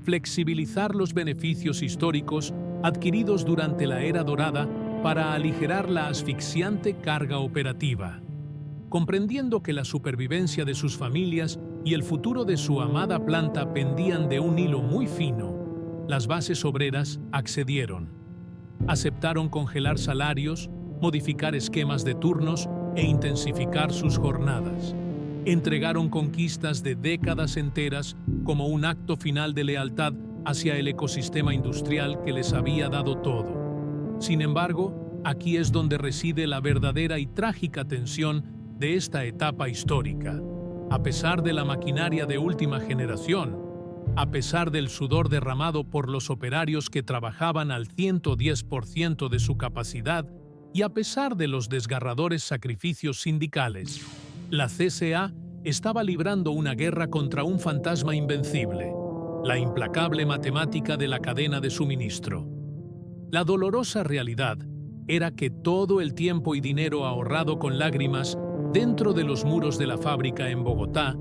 [SPEAKER 1] flexibilizar los beneficios históricos adquiridos durante la era dorada para aligerar la asfixiante carga operativa. Comprendiendo que la supervivencia de sus familias y el futuro de su amada planta pendían de un hilo muy fino, las bases obreras accedieron. Aceptaron congelar salarios, modificar esquemas de turnos e intensificar sus jornadas. Entregaron conquistas de décadas enteras como un acto final de lealtad hacia el ecosistema industrial que les había dado todo. Sin embargo, aquí es donde reside la verdadera y trágica tensión de esta etapa histórica. A pesar de la maquinaria de última generación, a pesar del sudor derramado por los operarios que trabajaban al 110% de su capacidad y a pesar de los desgarradores sacrificios sindicales, la CSA estaba librando una guerra contra un fantasma invencible: la implacable matemática de la cadena de suministro. La dolorosa realidad era que todo el tiempo y dinero ahorrado con lágrimas dentro de los muros de la fábrica en Bogotá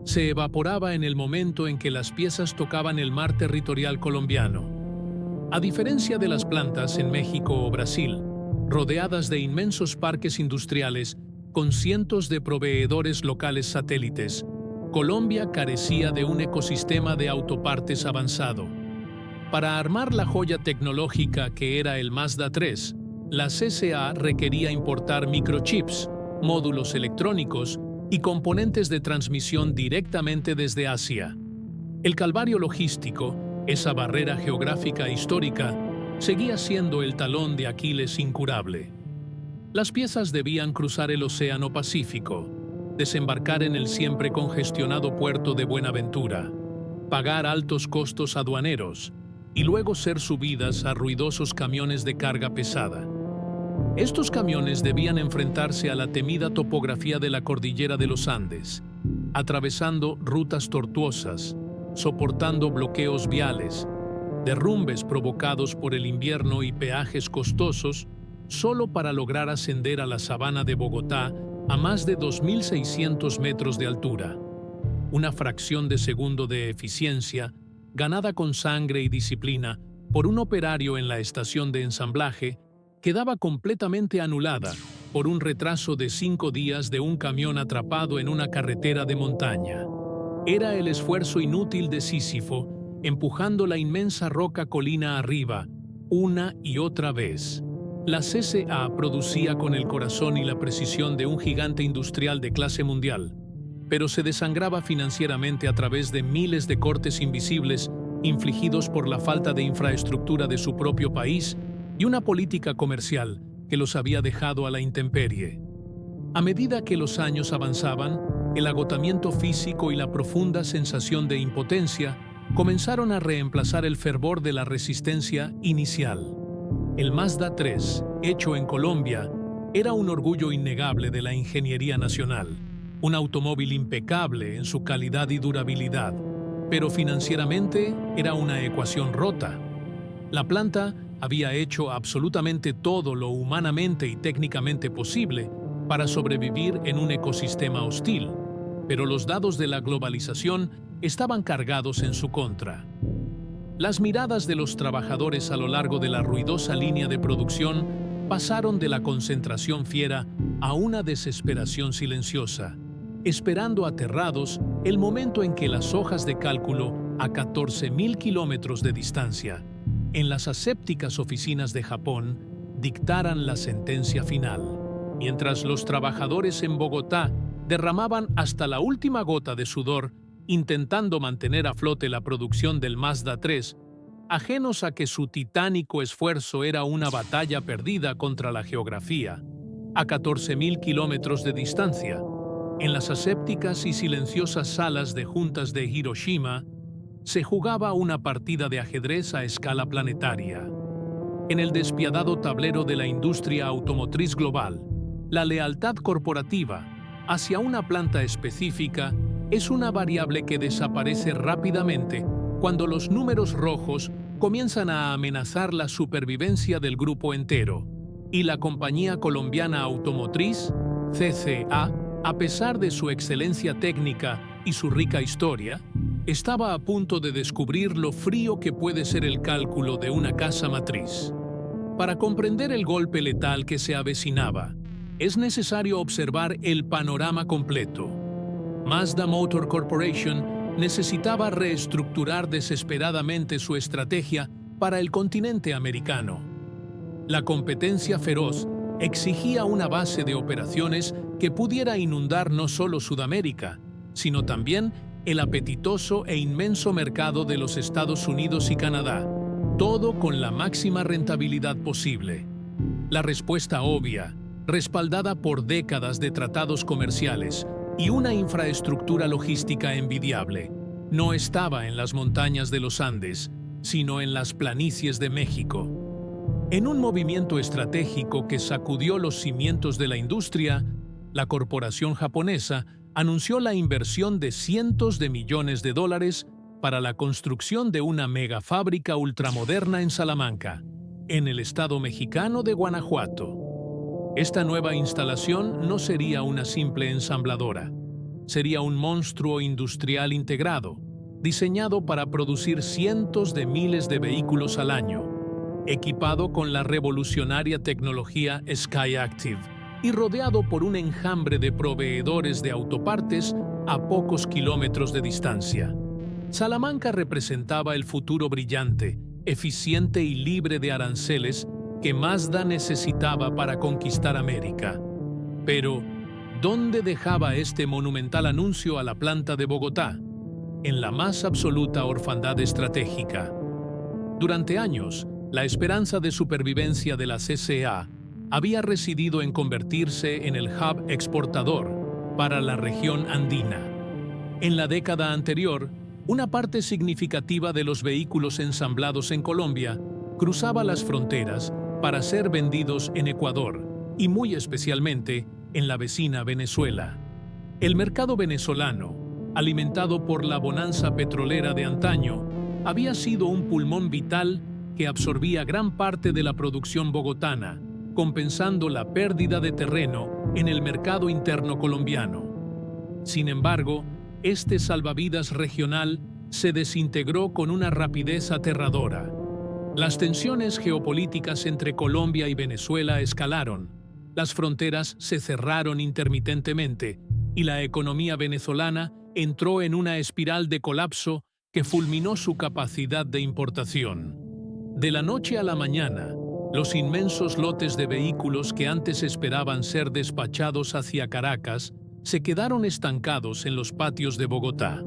[SPEAKER 1] se evaporaba en el momento en que las piezas tocaban el mar territorial colombiano. A diferencia de las plantas en México o Brasil, rodeadas de inmensos parques industriales con cientos de proveedores locales satélites, Colombia carecía de un ecosistema de autopartes avanzado. Para armar la joya tecnológica que era el Mazda 3, la CSA requería importar microchips, módulos electrónicos y componentes de transmisión directamente desde Asia. El calvario logístico, esa barrera geográfica histórica, seguía siendo el talón de Aquiles incurable. Las piezas debían cruzar el Océano Pacífico, desembarcar en el siempre congestionado puerto de Buenaventura, pagar altos costos aduaneros y luego ser subidas a ruidosos camiones de carga pesada. Estos camiones debían enfrentarse a la temida topografía de la cordillera de los Andes, atravesando rutas tortuosas, soportando bloqueos viales, derrumbes provocados por el invierno y peajes costosos, solo para lograr ascender a la sabana de Bogotá a más de 2.600 metros de altura. Una fracción de segundo de eficiencia, ganada con sangre y disciplina por un operario en la estación de ensamblaje, quedaba completamente anulada por un retraso de 5 días de un camión atrapado en una carretera de montaña. Era el esfuerzo inútil de Sísifo, empujando la inmensa roca colina arriba, una y otra vez. La CSA producía con el corazón y la precisión de un gigante industrial de clase mundial, pero se desangraba financieramente a través de miles de cortes invisibles infligidos por la falta de infraestructura de su propio país y una política comercial que los había dejado a la intemperie. A medida que los años avanzaban, el agotamiento físico y la profunda sensación de impotencia comenzaron a reemplazar el fervor de la resistencia inicial. El Mazda 3, hecho en Colombia, era un orgullo innegable de la ingeniería nacional, un automóvil impecable en su calidad y durabilidad, pero financieramente era una ecuación rota. La planta había hecho absolutamente todo lo humanamente y técnicamente posible para sobrevivir en un ecosistema hostil, pero los dados de la globalización estaban cargados en su contra. Las miradas de los trabajadores a lo largo de la ruidosa línea de producción pasaron de la concentración fiera a una desesperación silenciosa, esperando aterrados el momento en que las hojas de cálculo a 14.000 kilómetros de distancia, en las asépticas oficinas de Japón, dictaran la sentencia final. Mientras los trabajadores en Bogotá derramaban hasta la última gota de sudor intentando mantener a flote la producción del Mazda 3, ajenos a que su titánico esfuerzo era una batalla perdida contra la geografía, a 14.000 kilómetros de distancia, en las asépticas y silenciosas salas de juntas de Hiroshima, se jugaba una partida de ajedrez a escala planetaria. En el despiadado tablero de la industria automotriz global, la lealtad corporativa hacia una planta específica es una variable que desaparece rápidamente cuando los números rojos comienzan a amenazar la supervivencia del grupo entero, y la compañía colombiana automotriz, CCA, a pesar de su excelencia técnica y su rica historia, estaba a punto de descubrir lo frío que puede ser el cálculo de una casa matriz. Para comprender el golpe letal que se avecinaba, es necesario observar el panorama completo. Mazda Motor Corporation necesitaba reestructurar desesperadamente su estrategia para el continente americano. La competencia feroz exigía una base de operaciones que pudiera inundar no solo Sudamérica, sino también el apetitoso e inmenso mercado de los Estados Unidos y Canadá, todo con la máxima rentabilidad posible. La respuesta obvia, respaldada por décadas de tratados comerciales y una infraestructura logística envidiable, no estaba en las montañas de los Andes, sino en las planicies de México. En un movimiento estratégico que sacudió los cimientos de la industria, la corporación japonesa anunció la inversión de cientos de millones de dólares para la construcción de una megafábrica ultramoderna en Salamanca, en el estado mexicano de Guanajuato. Esta nueva instalación no sería una simple ensambladora, sería un monstruo industrial integrado, diseñado para producir cientos de miles de vehículos al año, equipado con la revolucionaria tecnología SkyActiv y rodeado por un enjambre de proveedores de autopartes a pocos kilómetros de distancia. Salamanca representaba el futuro brillante, eficiente y libre de aranceles que Mazda necesitaba para conquistar América. Pero, ¿dónde dejaba este monumental anuncio a la planta de Bogotá? En la más absoluta orfandad estratégica. Durante años, la esperanza de supervivencia de la CCA había residido en convertirse en el hub exportador para la región andina. En la década anterior, una parte significativa de los vehículos ensamblados en Colombia cruzaba las fronteras para ser vendidos en Ecuador y muy especialmente en la vecina Venezuela. El mercado venezolano, alimentado por la bonanza petrolera de antaño, había sido un pulmón vital que absorbía gran parte de la producción bogotana, compensando la pérdida de terreno en el mercado interno colombiano. Sin embargo, este salvavidas regional se desintegró con una rapidez aterradora. Las tensiones geopolíticas entre Colombia y Venezuela escalaron, las fronteras se cerraron intermitentemente y la economía venezolana entró en una espiral de colapso que fulminó su capacidad de importación. De la noche a la mañana, los inmensos lotes de vehículos que antes esperaban ser despachados hacia Caracas se quedaron estancados en los patios de Bogotá.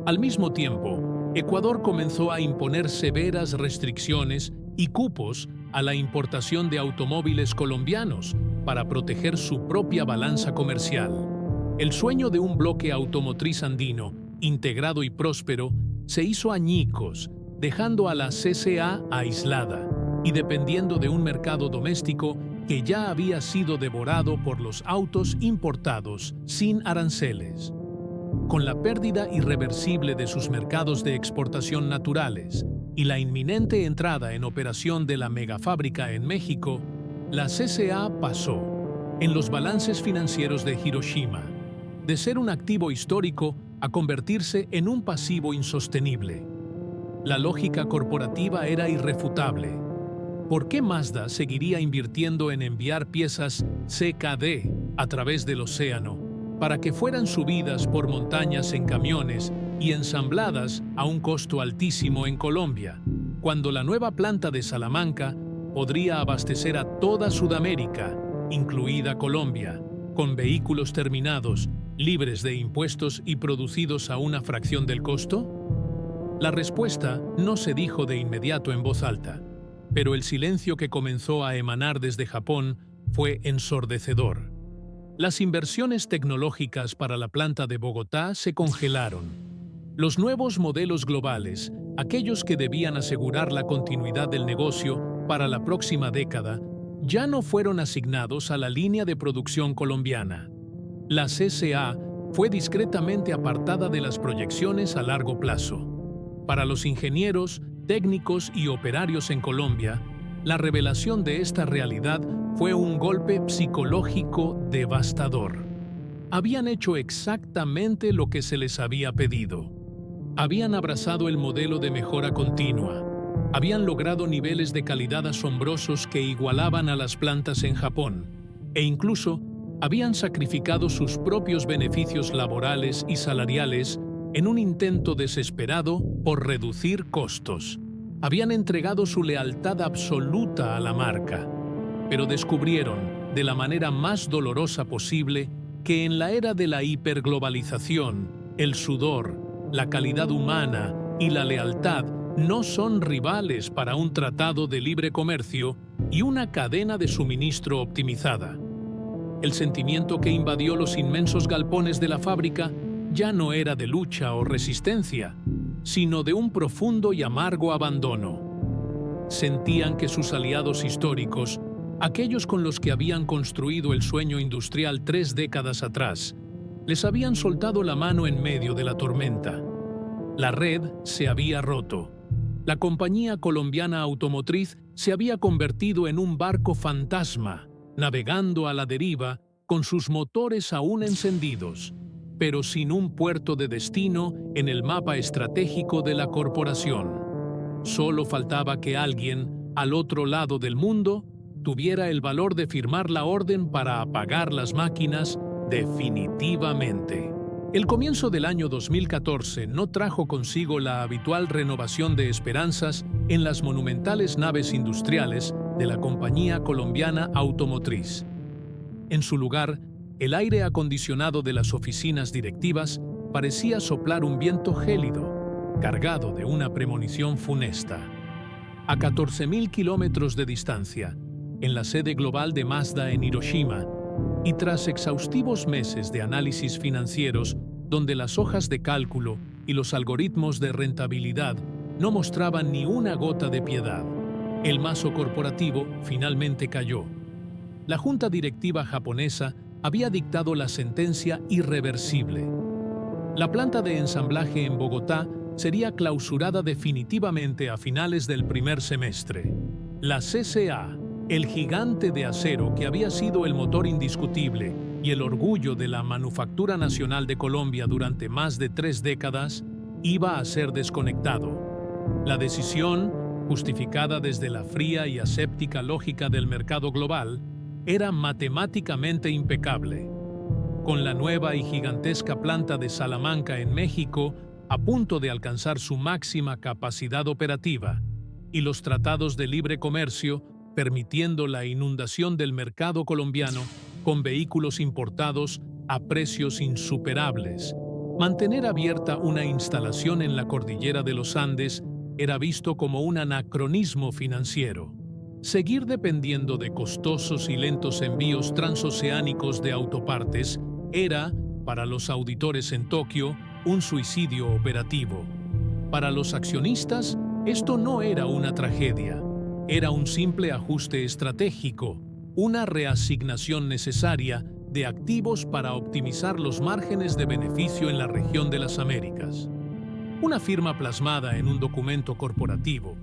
[SPEAKER 1] Al mismo tiempo, Ecuador comenzó a imponer severas restricciones y cupos a la importación de automóviles colombianos para proteger su propia balanza comercial. El sueño de un bloque automotriz andino, integrado y próspero, se hizo añicos, dejando a la CCA aislada y dependiendo de un mercado doméstico que ya había sido devorado por los autos importados sin aranceles. Con la pérdida irreversible de sus mercados de exportación naturales y la inminente entrada en operación de la megafábrica en México, la CCA pasó, en los balances financieros de Hiroshima, de ser un activo histórico a convertirse en un pasivo insostenible. La lógica corporativa era irrefutable. ¿Por qué Mazda seguiría invirtiendo en enviar piezas CKD a través del océano para que fueran subidas por montañas en camiones y ensambladas a un costo altísimo en Colombia, cuando la nueva planta de Salamanca podría abastecer a toda Sudamérica, incluida Colombia, con vehículos terminados, libres de impuestos y producidos a una fracción del costo? La respuesta no se dijo de inmediato en voz alta, pero el silencio que comenzó a emanar desde Japón fue ensordecedor. Las inversiones tecnológicas para la planta de Bogotá se congelaron. Los nuevos modelos globales, aquellos que debían asegurar la continuidad del negocio para la próxima década, ya no fueron asignados a la línea de producción colombiana. La CCA fue discretamente apartada de las proyecciones a largo plazo. Para los ingenieros, técnicos y operarios en Colombia, la revelación de esta realidad fue un golpe psicológico devastador. Habían hecho exactamente lo que se les había pedido. Habían abrazado el modelo de mejora continua. Habían logrado niveles de calidad asombrosos que igualaban a las plantas en Japón, e incluso habían sacrificado sus propios beneficios laborales y salariales en un intento desesperado por reducir costos. Habían entregado su lealtad absoluta a la marca, pero descubrieron, de la manera más dolorosa posible, que en la era de la hiperglobalización, el sudor, la calidad humana y la lealtad no son rivales para un tratado de libre comercio y una cadena de suministro optimizada. El sentimiento que invadió los inmensos galpones de la fábrica ya no era de lucha o resistencia, sino de un profundo y amargo abandono. Sentían que sus aliados históricos, aquellos con los que habían construido el sueño industrial 3 décadas atrás, les habían soltado la mano en medio de la tormenta. La red se había roto. La compañía colombiana automotriz se había convertido en un barco fantasma, navegando a la deriva con sus motores aún encendidos, pero sin un puerto de destino en el mapa estratégico de la corporación. Solo faltaba que alguien, al otro lado del mundo, tuviera el valor de firmar la orden para apagar las máquinas definitivamente. El comienzo del año 2014 no trajo consigo la habitual renovación de esperanzas en las monumentales naves industriales de la compañía colombiana automotriz. En su lugar, el aire acondicionado de las oficinas directivas parecía soplar un viento gélido, cargado de una premonición funesta. A 14.000 kilómetros de distancia, en la sede global de Mazda en Hiroshima, y tras exhaustivos meses de análisis financieros donde las hojas de cálculo y los algoritmos de rentabilidad no mostraban ni una gota de piedad, el mazo corporativo finalmente cayó. La junta directiva japonesa había dictado la sentencia irreversible. La planta de ensamblaje en Bogotá sería clausurada definitivamente a finales del primer semestre. La CCA, el gigante de acero que había sido el motor indiscutible y el orgullo de la manufactura nacional de Colombia durante más de 3 décadas, iba a ser desconectado. La decisión, justificada desde la fría y aséptica lógica del mercado global, era matemáticamente impecable. Con la nueva y gigantesca planta de Salamanca en México a punto de alcanzar su máxima capacidad operativa y los tratados de libre comercio permitiendo la inundación del mercado colombiano con vehículos importados a precios insuperables, mantener abierta una instalación en la cordillera de los Andes era visto como un anacronismo financiero. Seguir dependiendo de costosos y lentos envíos transoceánicos de autopartes era, para los auditores en Tokio, un suicidio operativo. Para los accionistas, esto no era una tragedia, era un simple ajuste estratégico, una reasignación necesaria de activos para optimizar los márgenes de beneficio en la región de las Américas. Una firma plasmada en un documento corporativo,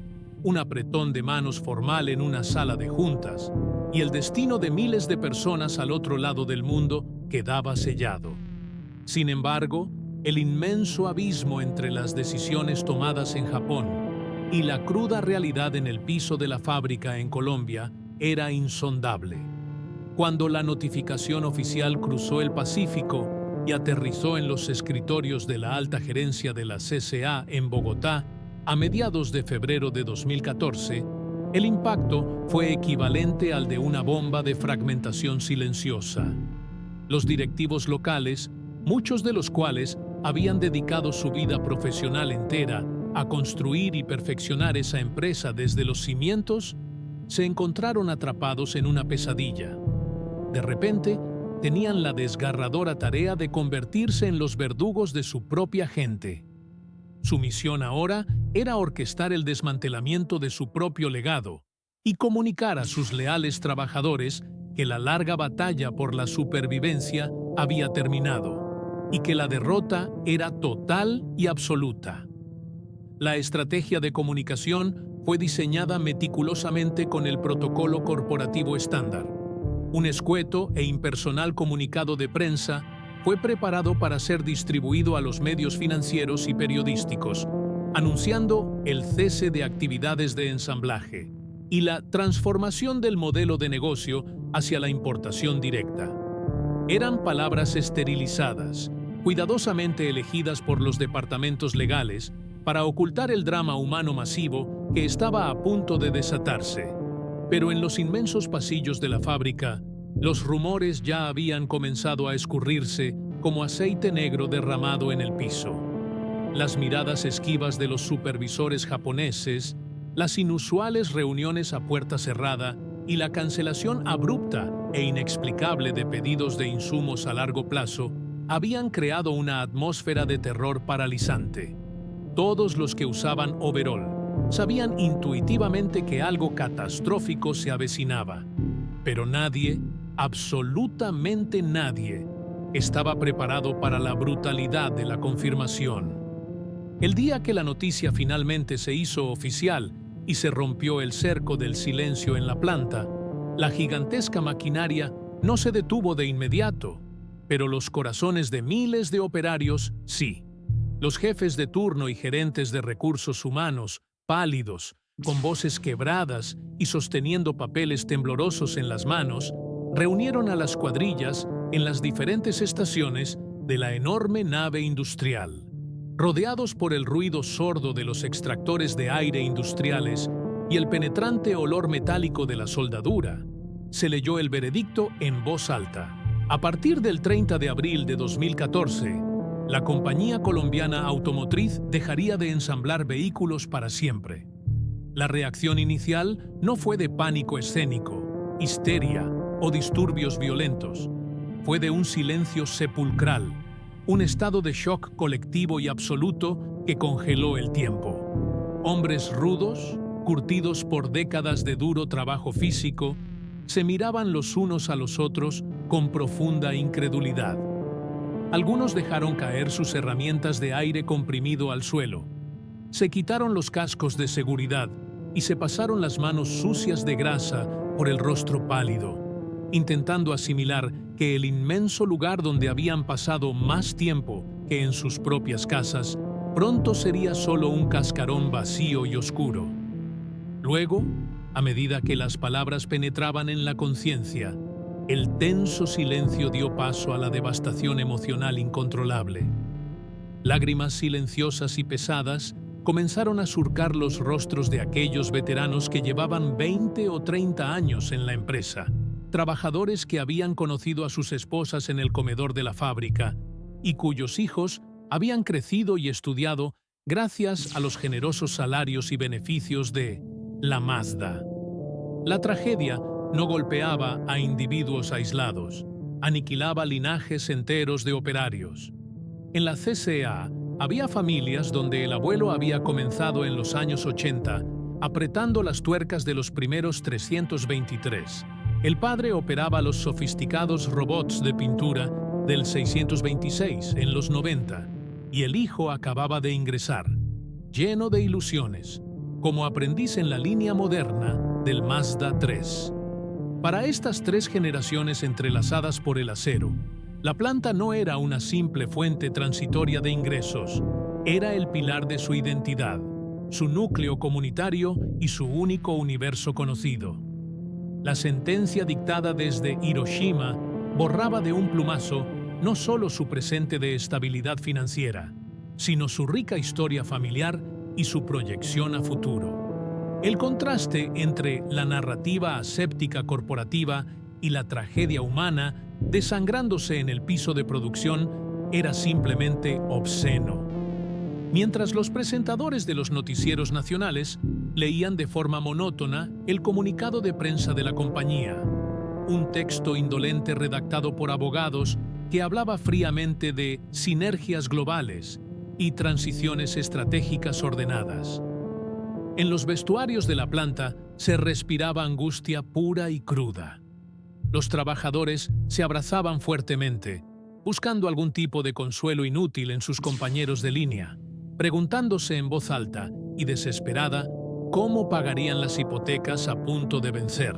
[SPEAKER 1] un apretón de manos formal en una sala de juntas, y el destino de miles de personas al otro lado del mundo quedaba sellado. Sin embargo, el inmenso abismo entre las decisiones tomadas en Japón y la cruda realidad en el piso de la fábrica en Colombia era insondable. Cuando la notificación oficial cruzó el Pacífico y aterrizó en los escritorios de la alta gerencia de la CCA en Bogotá, a mediados de febrero de 2014, el impacto fue equivalente al de una bomba de fragmentación silenciosa. Los directivos locales, muchos de los cuales habían dedicado su vida profesional entera a construir y perfeccionar esa empresa desde los cimientos, se encontraron atrapados en una pesadilla. De repente, tenían la desgarradora tarea de convertirse en los verdugos de su propia gente. Su misión ahora era orquestar el desmantelamiento de su propio legado y comunicar a sus leales trabajadores que la larga batalla por la supervivencia había terminado y que la derrota era total y absoluta. La estrategia de comunicación fue diseñada meticulosamente con el protocolo corporativo estándar. Un escueto e impersonal comunicado de prensa fue preparado para ser distribuido a los medios financieros y periodísticos, anunciando el cese de actividades de ensamblaje y la transformación del modelo de negocio hacia la importación directa. Eran palabras esterilizadas, cuidadosamente elegidas por los departamentos legales para ocultar el drama humano masivo que estaba a punto de desatarse. Pero en los inmensos pasillos de la fábrica, los rumores ya habían comenzado a escurrirse como aceite negro derramado en el piso. Las miradas esquivas de los supervisores japoneses, las inusuales reuniones a puerta cerrada y la cancelación abrupta e inexplicable de pedidos de insumos a largo plazo habían creado una atmósfera de terror paralizante. Todos los que usaban overol sabían intuitivamente que algo catastrófico se avecinaba, pero nadie, absolutamente nadie, estaba preparado para la brutalidad de la confirmación. El día que la noticia finalmente se hizo oficial y se rompió el cerco del silencio en la planta, la gigantesca maquinaria no se detuvo de inmediato, pero los corazones de miles de operarios sí. Los jefes de turno y gerentes de recursos humanos, pálidos, con voces quebradas y sosteniendo papeles temblorosos en las manos, reunieron a las cuadrillas en las diferentes estaciones de la enorme nave industrial. Rodeados por el ruido sordo de los extractores de aire industriales y el penetrante olor metálico de la soldadura, se leyó el veredicto en voz alta. A partir del 30 de abril de 2014, la compañía colombiana automotriz dejaría de ensamblar vehículos para siempre. La reacción inicial no fue de pánico escénico, histeria o disturbios violentos. Fue de un silencio sepulcral, un estado de shock colectivo y absoluto que congeló el tiempo. Hombres rudos, curtidos por décadas de duro trabajo físico, se miraban los unos a los otros con profunda incredulidad. Algunos dejaron caer sus herramientas de aire comprimido al suelo. Se quitaron los cascos de seguridad y se pasaron las manos sucias de grasa por el rostro pálido, intentando asimilar que el inmenso lugar donde habían pasado más tiempo que en sus propias casas pronto sería solo un cascarón vacío y oscuro. Luego, a medida que las palabras penetraban en la conciencia, el tenso silencio dio paso a la devastación emocional incontrolable. Lágrimas silenciosas y pesadas comenzaron a surcar los rostros de aquellos veteranos que llevaban 20 o 30 años en la empresa, trabajadores que habían conocido a sus esposas en el comedor de la fábrica y cuyos hijos habían crecido y estudiado gracias a los generosos salarios y beneficios de la Mazda. La tragedia no golpeaba a individuos aislados, aniquilaba linajes enteros de operarios. En la CCA había familias donde el abuelo había comenzado en los años 80, apretando las tuercas de los primeros 323. El padre operaba los sofisticados robots de pintura del 626 en los 90, y el hijo acababa de ingresar, lleno de ilusiones, como aprendiz en la línea moderna del Mazda 3. Para estas tres generaciones entrelazadas por el acero, la planta no era una simple fuente transitoria de ingresos, era el pilar de su identidad, su núcleo comunitario y su único universo conocido. La sentencia dictada desde Hiroshima borraba de un plumazo no solo su presente de estabilidad financiera, sino su rica historia familiar y su proyección a futuro. El contraste entre la narrativa aséptica corporativa y la tragedia humana desangrándose en el piso de producción era simplemente obsceno. Mientras los presentadores de los noticieros nacionales leían de forma monótona el comunicado de prensa de la compañía, un texto indolente redactado por abogados que hablaba fríamente de sinergias globales y transiciones estratégicas ordenadas. En los vestuarios de la planta se respiraba angustia pura y cruda. Los trabajadores se abrazaban fuertemente, buscando algún tipo de consuelo inútil en sus compañeros de línea, preguntándose en voz alta y desesperada cómo pagarían las hipotecas a punto de vencer.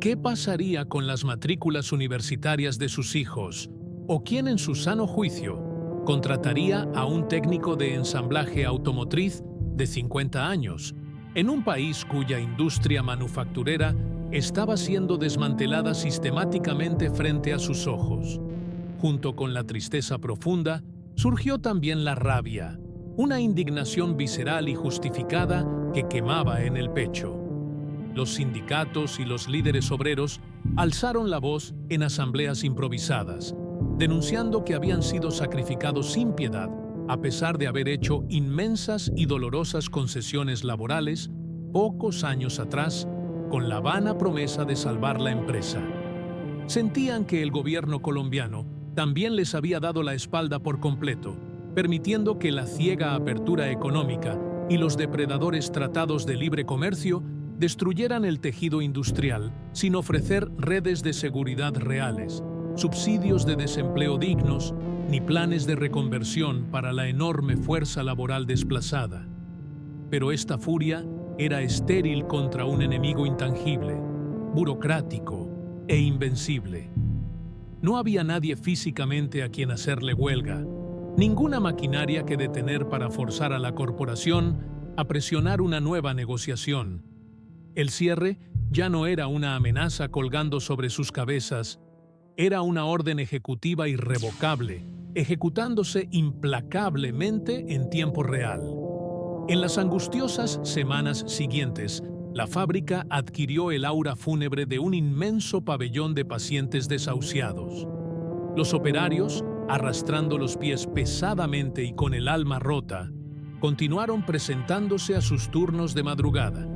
[SPEAKER 1] ¿Qué pasaría con las matrículas universitarias de sus hijos? ¿O quién en su sano juicio contrataría a un técnico de ensamblaje automotriz de 50 años, en un país cuya industria manufacturera estaba siendo desmantelada sistemáticamente frente a sus ojos? Junto con la tristeza profunda, surgió también la rabia, una indignación visceral y justificada que quemaba en el pecho. Los sindicatos y los líderes obreros alzaron la voz en asambleas improvisadas, denunciando que habían sido sacrificados sin piedad, a pesar de haber hecho inmensas y dolorosas concesiones laborales pocos años atrás, con la vana promesa de salvar la empresa. Sentían que el gobierno colombiano también les había dado la espalda por completo, permitiendo que la ciega apertura económica y los depredadores tratados de libre comercio destruyeran el tejido industrial sin ofrecer redes de seguridad reales, subsidios de desempleo dignos, ni planes de reconversión para la enorme fuerza laboral desplazada. Pero esta furia era estéril contra un enemigo intangible, burocrático e invencible. No había nadie físicamente a quien hacerle huelga, ninguna maquinaria que detener para forzar a la corporación a presionar una nueva negociación. El cierre ya no era una amenaza colgando sobre sus cabezas, era una orden ejecutiva irrevocable, ejecutándose implacablemente en tiempo real. En las angustiosas semanas siguientes, la fábrica adquirió el aura fúnebre de un inmenso pabellón de pacientes desahuciados. Los operarios, arrastrando los pies pesadamente y con el alma rota, continuaron presentándose a sus turnos de madrugada.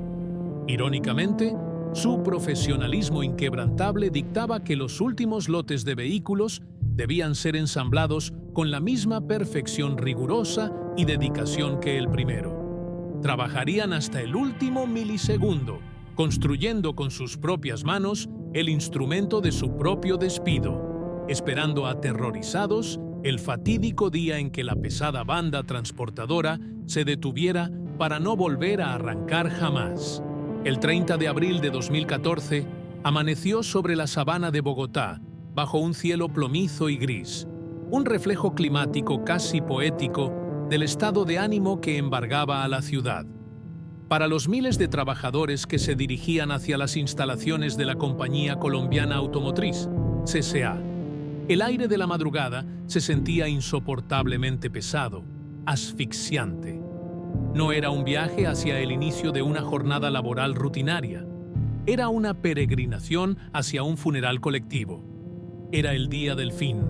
[SPEAKER 1] Irónicamente, su profesionalismo inquebrantable dictaba que los últimos lotes de vehículos debían ser ensamblados con la misma perfección rigurosa y dedicación que el primero. Trabajarían hasta el último milisegundo, construyendo con sus propias manos el instrumento de su propio despido, esperando aterrorizados el fatídico día en que la pesada banda transportadora se detuviera para no volver a arrancar jamás. El 30 de abril de 2014 amaneció sobre la sabana de Bogotá, bajo un cielo plomizo y gris, un reflejo climático casi poético del estado de ánimo que embargaba a la ciudad. Para los miles de trabajadores que se dirigían hacia las instalaciones de la Compañía Colombiana Automotriz, CCA, el aire de la madrugada se sentía insoportablemente pesado, asfixiante. No era un viaje hacia el inicio de una jornada laboral rutinaria. Era una peregrinación hacia un funeral colectivo. Era el día del fin,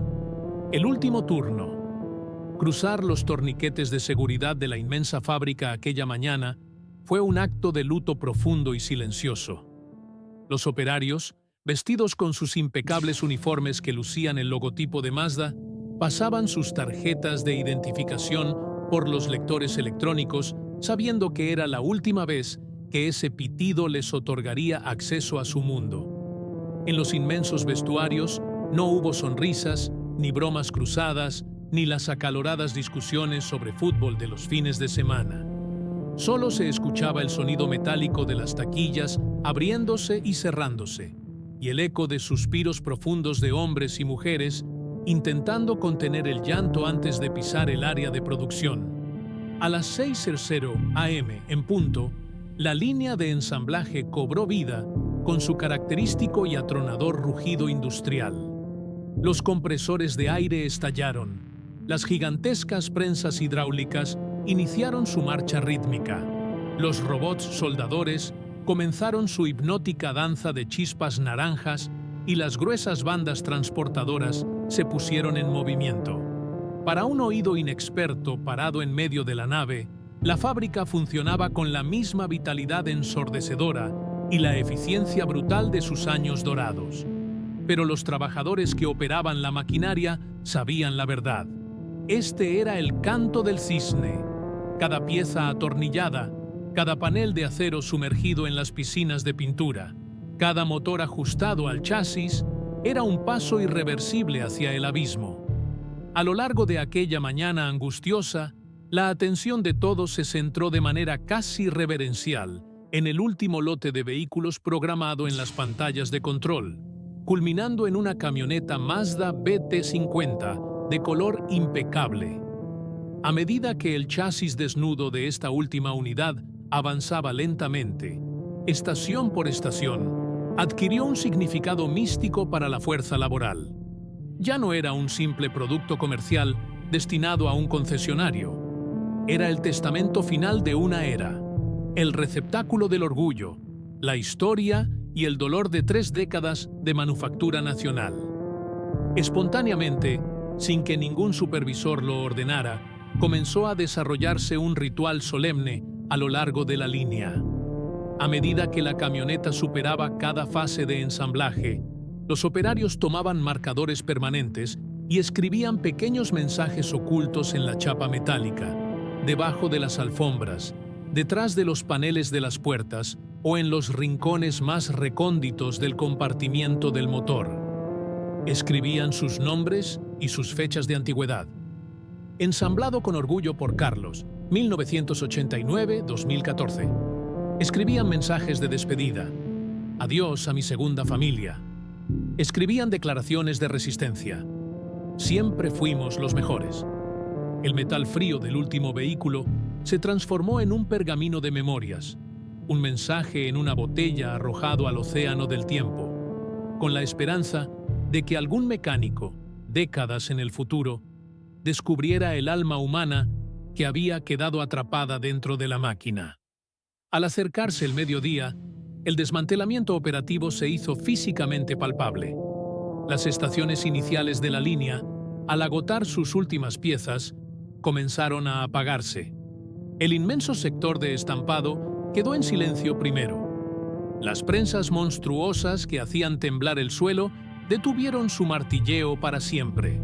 [SPEAKER 1] el último turno. Cruzar los torniquetes de seguridad de la inmensa fábrica aquella mañana fue un acto de luto profundo y silencioso. Los operarios, vestidos con sus impecables uniformes que lucían el logotipo de Mazda, pasaban sus tarjetas de identificación por los lectores electrónicos, sabiendo que era la última vez que ese pitido les otorgaría acceso a su mundo. En los inmensos vestuarios no hubo sonrisas, ni bromas cruzadas, ni las acaloradas discusiones sobre fútbol de los fines de semana. Solo se escuchaba el sonido metálico de las taquillas abriéndose y cerrándose, y el eco de suspiros profundos de hombres y mujeres intentando contener el llanto antes de pisar el área de producción. A las 6:00 am en punto, la línea de ensamblaje cobró vida con su característico y atronador rugido industrial. Los compresores de aire estallaron. Las gigantescas prensas hidráulicas iniciaron su marcha rítmica. Los robots soldadores comenzaron su hipnótica danza de chispas naranjas y las gruesas bandas transportadoras se pusieron en movimiento. Para un oído inexperto parado en medio de la nave, la fábrica funcionaba con la misma vitalidad ensordecedora y la eficiencia brutal de sus años dorados. Pero los trabajadores que operaban la maquinaria sabían la verdad. Este era el canto del cisne. Cada pieza atornillada, cada panel de acero sumergido en las piscinas de pintura, cada motor ajustado al chasis, era un paso irreversible hacia el abismo. A lo largo de aquella mañana angustiosa, La atención de todos se centró de manera casi reverencial en el último lote de vehículos programado en las pantallas de control, culminando en una camioneta Mazda BT-50 de color impecable. A medida que el chasis desnudo de esta última unidad avanzaba lentamente, estación por estación, adquirió un significado místico para la fuerza laboral. Ya no era un simple producto comercial destinado a un concesionario. Era el testamento final de una era, el receptáculo del orgullo, la historia y el dolor de 3 décadas de manufactura nacional. Espontáneamente, sin que ningún supervisor lo ordenara, comenzó a desarrollarse un ritual solemne a lo largo de la línea. A medida que la camioneta superaba cada fase de ensamblaje, los operarios tomaban marcadores permanentes y escribían pequeños mensajes ocultos en la chapa metálica, debajo de las alfombras, detrás de los paneles de las puertas o en los rincones más recónditos del compartimiento del motor. Escribían sus nombres y sus fechas de antigüedad. Ensamblado con orgullo por Carlos, 1989-2014. Escribían mensajes de despedida. Adiós a mi segunda familia. Escribían declaraciones de resistencia. Siempre fuimos los mejores. El metal frío del último vehículo se transformó en un pergamino de memorias, un mensaje en una botella arrojado al océano del tiempo, con la esperanza de que algún mecánico, décadas en el futuro, descubriera el alma humana que había quedado atrapada dentro de la máquina. Al acercarse el mediodía, el desmantelamiento operativo se hizo físicamente palpable. Las estaciones iniciales de la línea, al agotar sus últimas piezas, comenzaron a apagarse. El inmenso sector de estampado quedó en silencio primero. Las prensas monstruosas que hacían temblar el suelo detuvieron su martilleo para siempre.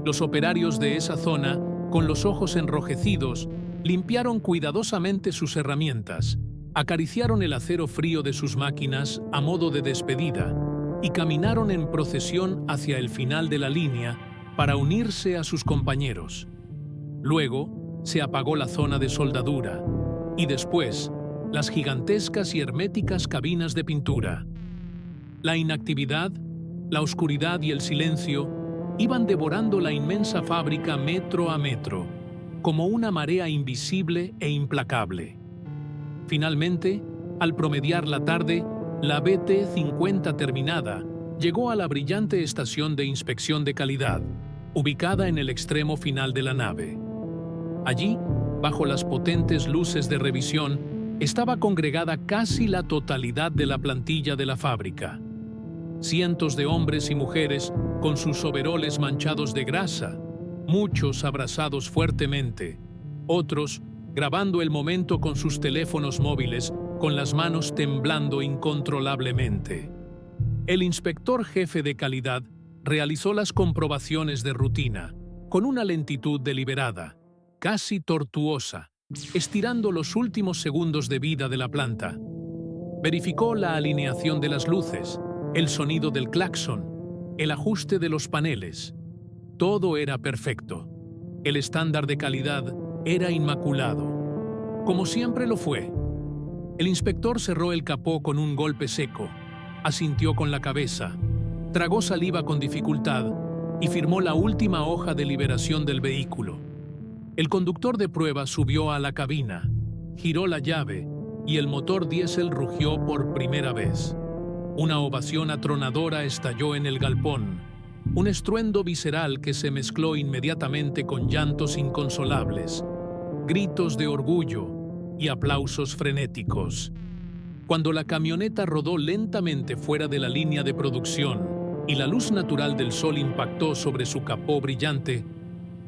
[SPEAKER 1] Los operarios de esa zona, con los ojos enrojecidos, limpiaron cuidadosamente sus herramientas, acariciaron el acero frío de sus máquinas a modo de despedida y caminaron en procesión hacia el final de la línea para unirse a sus compañeros. Luego, se apagó la zona de soldadura y después, las gigantescas y herméticas cabinas de pintura. La inactividad, la oscuridad y el silencio iban devorando la inmensa fábrica metro a metro, como una marea invisible e implacable. Finalmente, al promediar la tarde, la BT-50 terminada llegó a la brillante estación de inspección de calidad, ubicada en el extremo final de la nave. Allí, bajo las potentes luces de revisión, estaba congregada casi la totalidad de la plantilla de la fábrica. Cientos de hombres y mujeres con sus overoles manchados de grasa, muchos abrazados fuertemente, otros grabando el momento con sus teléfonos móviles, con las manos temblando incontrolablemente. El inspector jefe de calidad realizó las comprobaciones de rutina, con una lentitud deliberada, casi tortuosa, estirando los últimos segundos de vida de la planta. Verificó la alineación de las luces, el sonido del claxon, el ajuste de los paneles. Todo era perfecto. El estándar de calidad era inmaculado, como siempre lo fue. El inspector cerró el capó con un golpe seco, asintió con la cabeza, tragó saliva con dificultad y firmó la última hoja de liberación del vehículo. El conductor de prueba subió a la cabina, giró la llave y el motor diésel rugió por primera vez. Una ovación atronadora estalló en el galpón, un estruendo visceral que se mezcló inmediatamente con llantos inconsolables, gritos de orgullo y aplausos frenéticos. Cuando la camioneta rodó lentamente fuera de la línea de producción y la luz natural del sol impactó sobre su capó brillante,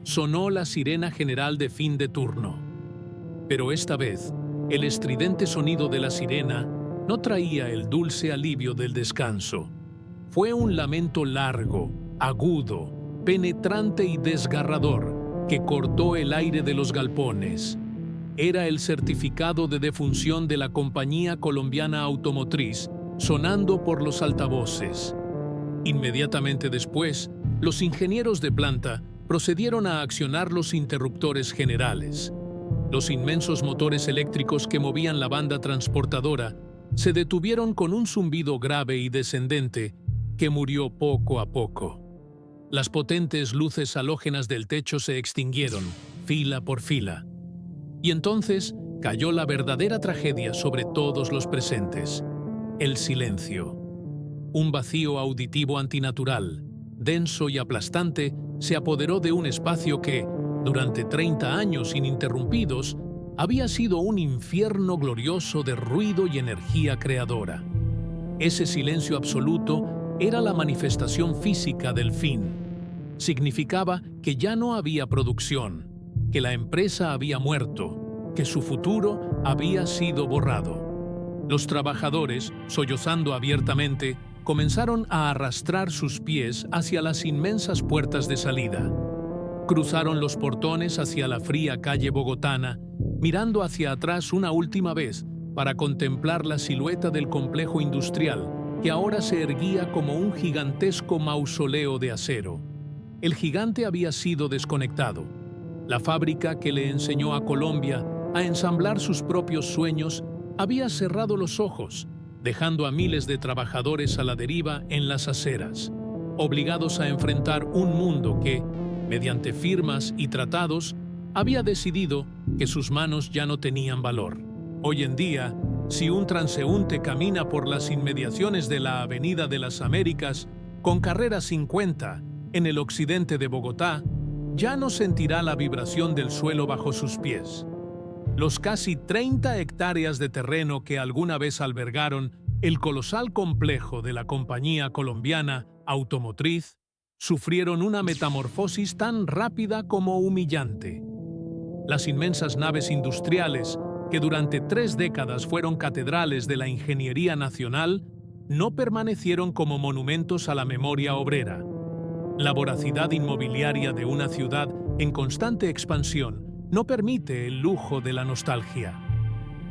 [SPEAKER 1] sonó la sirena general de fin de turno. Pero esta vez, el estridente sonido de la sirena no traía el dulce alivio del descanso. Fue un lamento largo, agudo, penetrante y desgarrador que cortó el aire de los galpones. Era el certificado de defunción de la compañía colombiana automotriz, sonando por los altavoces. Inmediatamente después, los ingenieros de planta procedieron a accionar los interruptores generales. Los inmensos motores eléctricos que movían la banda transportadora se detuvieron con un zumbido grave y descendente que murió poco a poco. Las potentes luces halógenas del techo se extinguieron, fila por fila. Y entonces cayó la verdadera tragedia sobre todos los presentes: el silencio. Un vacío auditivo antinatural, denso y aplastante, se apoderó de un espacio que, durante 30 años ininterrumpidos, había sido un infierno glorioso de ruido y energía creadora. Ese silencio absoluto era la manifestación física del fin. Significaba que ya no había producción, que la empresa había muerto, que su futuro había sido borrado. Los trabajadores, sollozando abiertamente, comenzaron a arrastrar sus pies hacia las inmensas puertas de salida. Cruzaron los portones hacia la fría calle bogotana, mirando hacia atrás una última vez para contemplar la silueta del complejo industrial que ahora se erguía como un gigantesco mausoleo de acero. El gigante había sido desconectado. La fábrica que le enseñó a Colombia a ensamblar sus propios sueños había cerrado los ojos, dejando a miles de trabajadores a la deriva en las aceras, obligados a enfrentar un mundo que, mediante firmas y tratados, había decidido que sus manos ya no tenían valor. Hoy en día, si un transeúnte camina por las inmediaciones de la Avenida de las Américas con carrera 50 en el occidente de Bogotá, ya no sentirá la vibración del suelo bajo sus pies. Los casi 30 hectáreas de terreno que alguna vez albergaron el colosal complejo de la compañía colombiana automotriz sufrieron una metamorfosis tan rápida como humillante. Las inmensas naves industriales, que durante 3 décadas fueron catedrales de la ingeniería nacional, no permanecieron como monumentos a la memoria obrera. La voracidad inmobiliaria de una ciudad en constante expansión no permite el lujo de la nostalgia.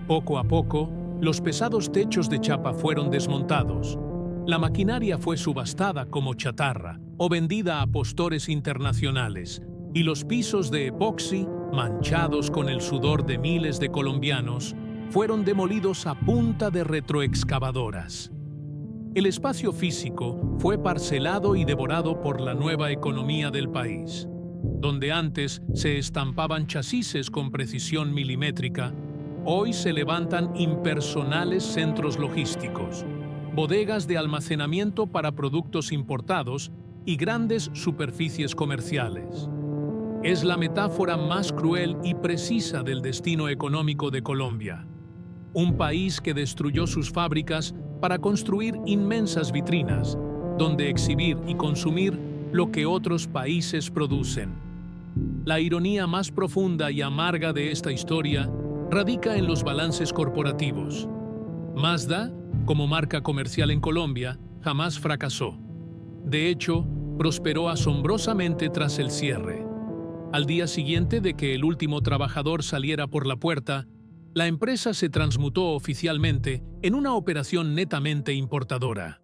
[SPEAKER 1] Poco a poco, los pesados techos de chapa fueron desmontados. La maquinaria fue subastada como chatarra o vendida a postores internacionales, y los pisos de epoxi, manchados con el sudor de miles de colombianos, fueron demolidos a punta de retroexcavadoras. El espacio físico fue parcelado y devorado por la nueva economía del país. Donde antes se estampaban chasis con precisión milimétrica, hoy se levantan impersonales centros logísticos, bodegas de almacenamiento para productos importados y grandes superficies comerciales. Es la metáfora más cruel y precisa del destino económico de Colombia. Un país que destruyó sus fábricas para construir inmensas vitrinas, donde exhibir y consumir lo que otros países producen. La ironía más profunda y amarga de esta historia radica en los balances corporativos. Mazda, como marca comercial en Colombia, jamás fracasó. De hecho, prosperó asombrosamente tras el cierre. Al día siguiente de que el último trabajador saliera por la puerta, la empresa se transmutó oficialmente en una operación netamente importadora.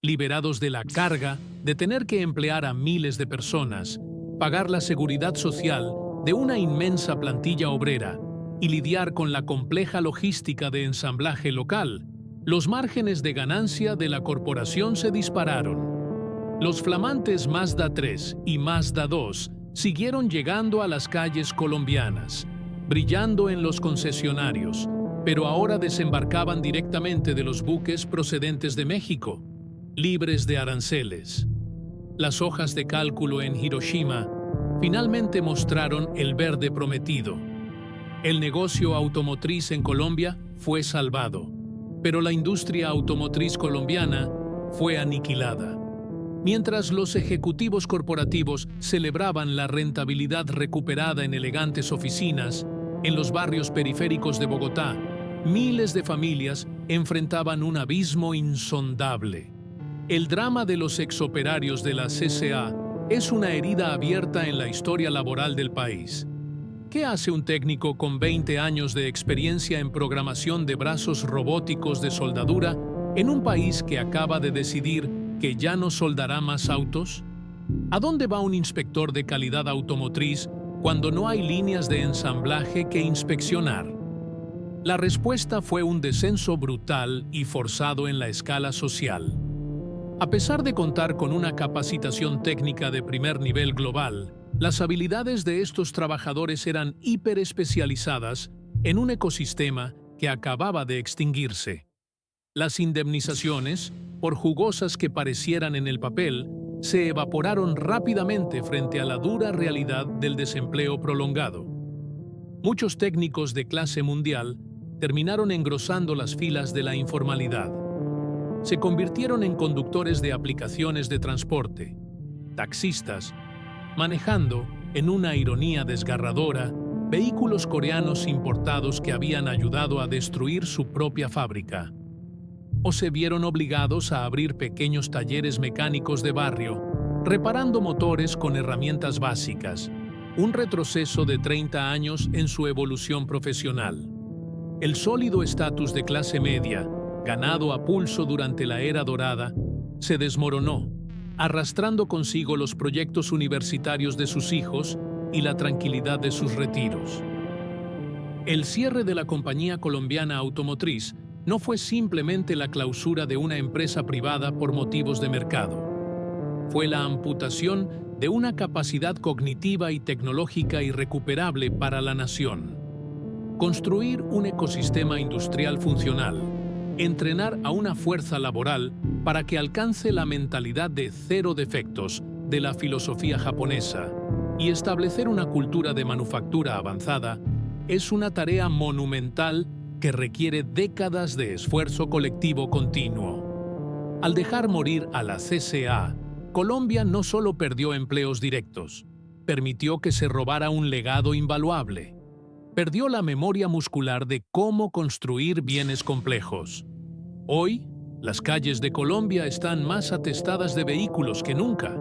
[SPEAKER 1] Liberados de la carga de tener que emplear a miles de personas, pagar la seguridad social de una inmensa plantilla obrera y lidiar con la compleja logística de ensamblaje local, los márgenes de ganancia de la corporación se dispararon. Los flamantes Mazda 3 y Mazda 2 siguieron llegando a las calles colombianas, brillando en los concesionarios, pero ahora desembarcaban directamente de los buques procedentes de México, libres de aranceles. Las hojas de cálculo en Hiroshima finalmente mostraron el verde prometido. El negocio automotriz en Colombia fue salvado, pero la industria automotriz colombiana fue aniquilada. Mientras los ejecutivos corporativos celebraban la rentabilidad recuperada en elegantes oficinas, en los barrios periféricos de Bogotá, miles de familias enfrentaban un abismo insondable. El drama de los exoperarios de la CCA es una herida abierta en la historia laboral del país. ¿Qué hace un técnico con 20 años de experiencia en programación de brazos robóticos de soldadura en un país que acaba de decidir que ya no soldará más autos? ¿A dónde va un inspector de calidad automotriz cuando no hay líneas de ensamblaje que inspeccionar? La respuesta fue un descenso brutal y forzado en la escala social. A pesar de contar con una capacitación técnica de primer nivel global, las habilidades de estos trabajadores eran hiperespecializadas en un ecosistema que acababa de extinguirse. Las indemnizaciones, por jugosas que parecieran en el papel, se evaporaron rápidamente frente a la dura realidad del desempleo prolongado. Muchos técnicos de clase mundial terminaron engrosando las filas de la informalidad. Se convirtieron en conductores de aplicaciones de transporte, taxistas, manejando, en una ironía desgarradora, vehículos coreanos importados que habían ayudado a destruir su propia fábrica. O se vieron obligados a abrir pequeños talleres mecánicos de barrio, reparando motores con herramientas básicas, un retroceso de 30 años en su evolución profesional. El sólido estatus de clase media, ganado a pulso durante la era dorada, se desmoronó, arrastrando consigo los proyectos universitarios de sus hijos y la tranquilidad de sus retiros. El cierre de la compañía colombiana automotriz no fue simplemente la clausura de una empresa privada por motivos de mercado. Fue la amputación de una capacidad cognitiva y tecnológica irrecuperable para la nación. Construir un ecosistema industrial funcional, entrenar a una fuerza laboral para que alcance la mentalidad de cero defectos de la filosofía japonesa y establecer una cultura de manufactura avanzada es una tarea monumental que requiere décadas de esfuerzo colectivo continuo. Al dejar morir a la CCA, Colombia no solo perdió empleos directos, permitió que se robara un legado invaluable. Perdió la memoria muscular de cómo construir bienes complejos. Hoy, las calles de Colombia están más atestadas de vehículos que nunca.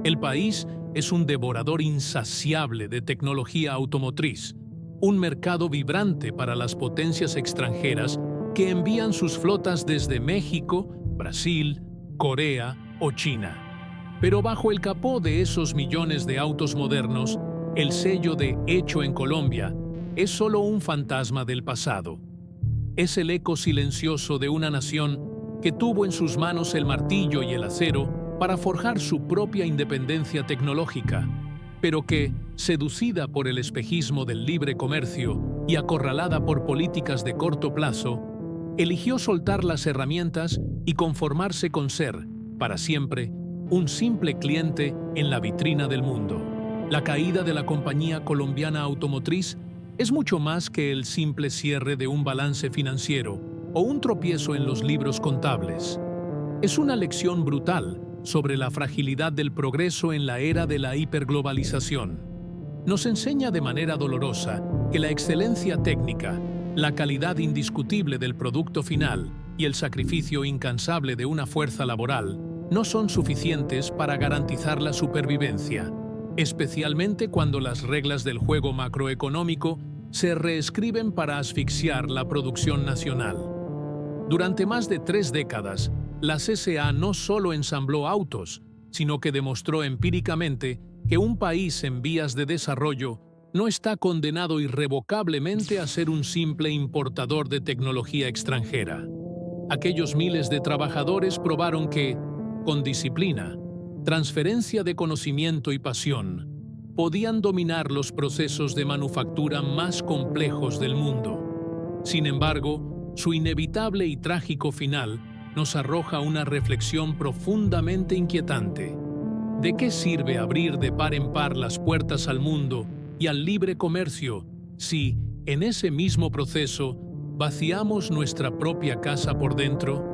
[SPEAKER 1] El país es un devorador insaciable de tecnología automotriz, un mercado vibrante para las potencias extranjeras que envían sus flotas desde México, Brasil, Corea o China. Pero bajo el capó de esos millones de autos modernos, el sello de Hecho en Colombia es solo un fantasma del pasado. Es el eco silencioso de una nación que tuvo en sus manos el martillo y el acero para forjar su propia independencia tecnológica, pero que, seducida por el espejismo del libre comercio y acorralada por políticas de corto plazo, eligió soltar las herramientas y conformarse con ser, para siempre, un simple cliente en la vitrina del mundo. La caída de la compañía colombiana automotriz es mucho más que el simple cierre de un balance financiero o un tropiezo en los libros contables. Es una lección brutal sobre la fragilidad del progreso en la era de la hiperglobalización. Nos enseña de manera dolorosa que la excelencia técnica, la calidad indiscutible del producto final y el sacrificio incansable de una fuerza laboral no son suficientes para garantizar la supervivencia, especialmente cuando las reglas del juego macroeconómico se reescriben para asfixiar la producción nacional. Durante más de 3 décadas, la CCA no solo ensambló autos, sino que demostró empíricamente que un país en vías de desarrollo no está condenado irrevocablemente a ser un simple importador de tecnología extranjera. Aquellos miles de trabajadores probaron que, con disciplina, transferencia de conocimiento y pasión, podían dominar los procesos de manufactura más complejos del mundo. Sin embargo, su inevitable y trágico final nos arroja una reflexión profundamente inquietante. ¿De qué sirve abrir de par en par las puertas al mundo y al libre comercio si, en ese mismo proceso, vaciamos nuestra propia casa por dentro?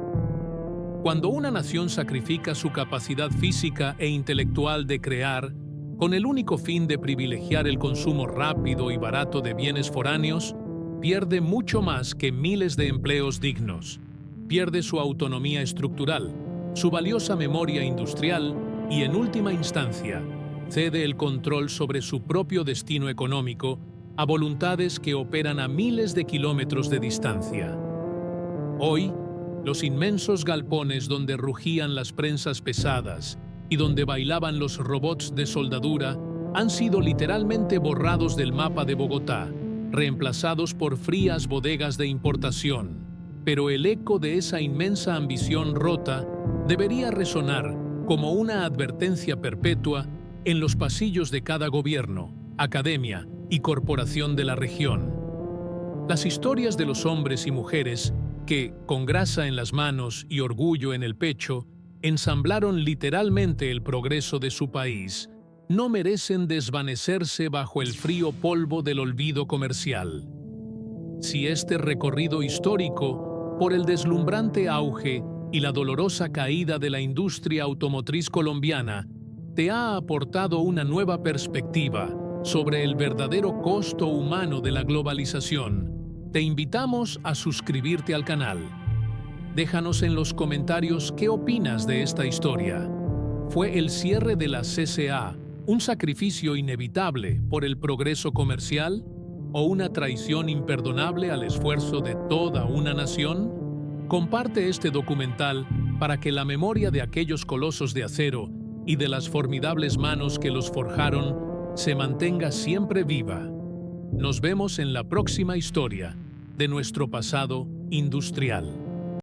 [SPEAKER 1] Cuando una nación sacrifica su capacidad física e intelectual de crear, con el único fin de privilegiar el consumo rápido y barato de bienes foráneos, pierde mucho más que miles de empleos dignos. Pierde su autonomía estructural, su valiosa memoria industrial y, en última instancia, cede el control sobre su propio destino económico a voluntades que operan a miles de kilómetros de distancia. Hoy, los inmensos galpones donde rugían las prensas pesadas y donde bailaban los robots de soldadura han sido literalmente borrados del mapa de Bogotá, reemplazados por frías bodegas de importación. Pero el eco de esa inmensa ambición rota debería resonar como una advertencia perpetua en los pasillos de cada gobierno, academia y corporación de la región. Las historias de los hombres y mujeres que, con grasa en las manos y orgullo en el pecho, ensamblaron literalmente el progreso de su país, no merecen desvanecerse bajo el frío polvo del olvido comercial. Si este recorrido histórico, por el deslumbrante auge y la dolorosa caída de la industria automotriz colombiana, te ha aportado una nueva perspectiva sobre el verdadero costo humano de la globalización, te invitamos a suscribirte al canal. Déjanos en los comentarios qué opinas de esta historia. ¿Fue el cierre de la CCA un sacrificio inevitable por el progreso comercial o una traición imperdonable al esfuerzo de toda una nación? Comparte este documental para que la memoria de aquellos colosos de acero y de las formidables manos que los forjaron se mantenga siempre viva. Nos vemos en la próxima historia de nuestro pasado industrial.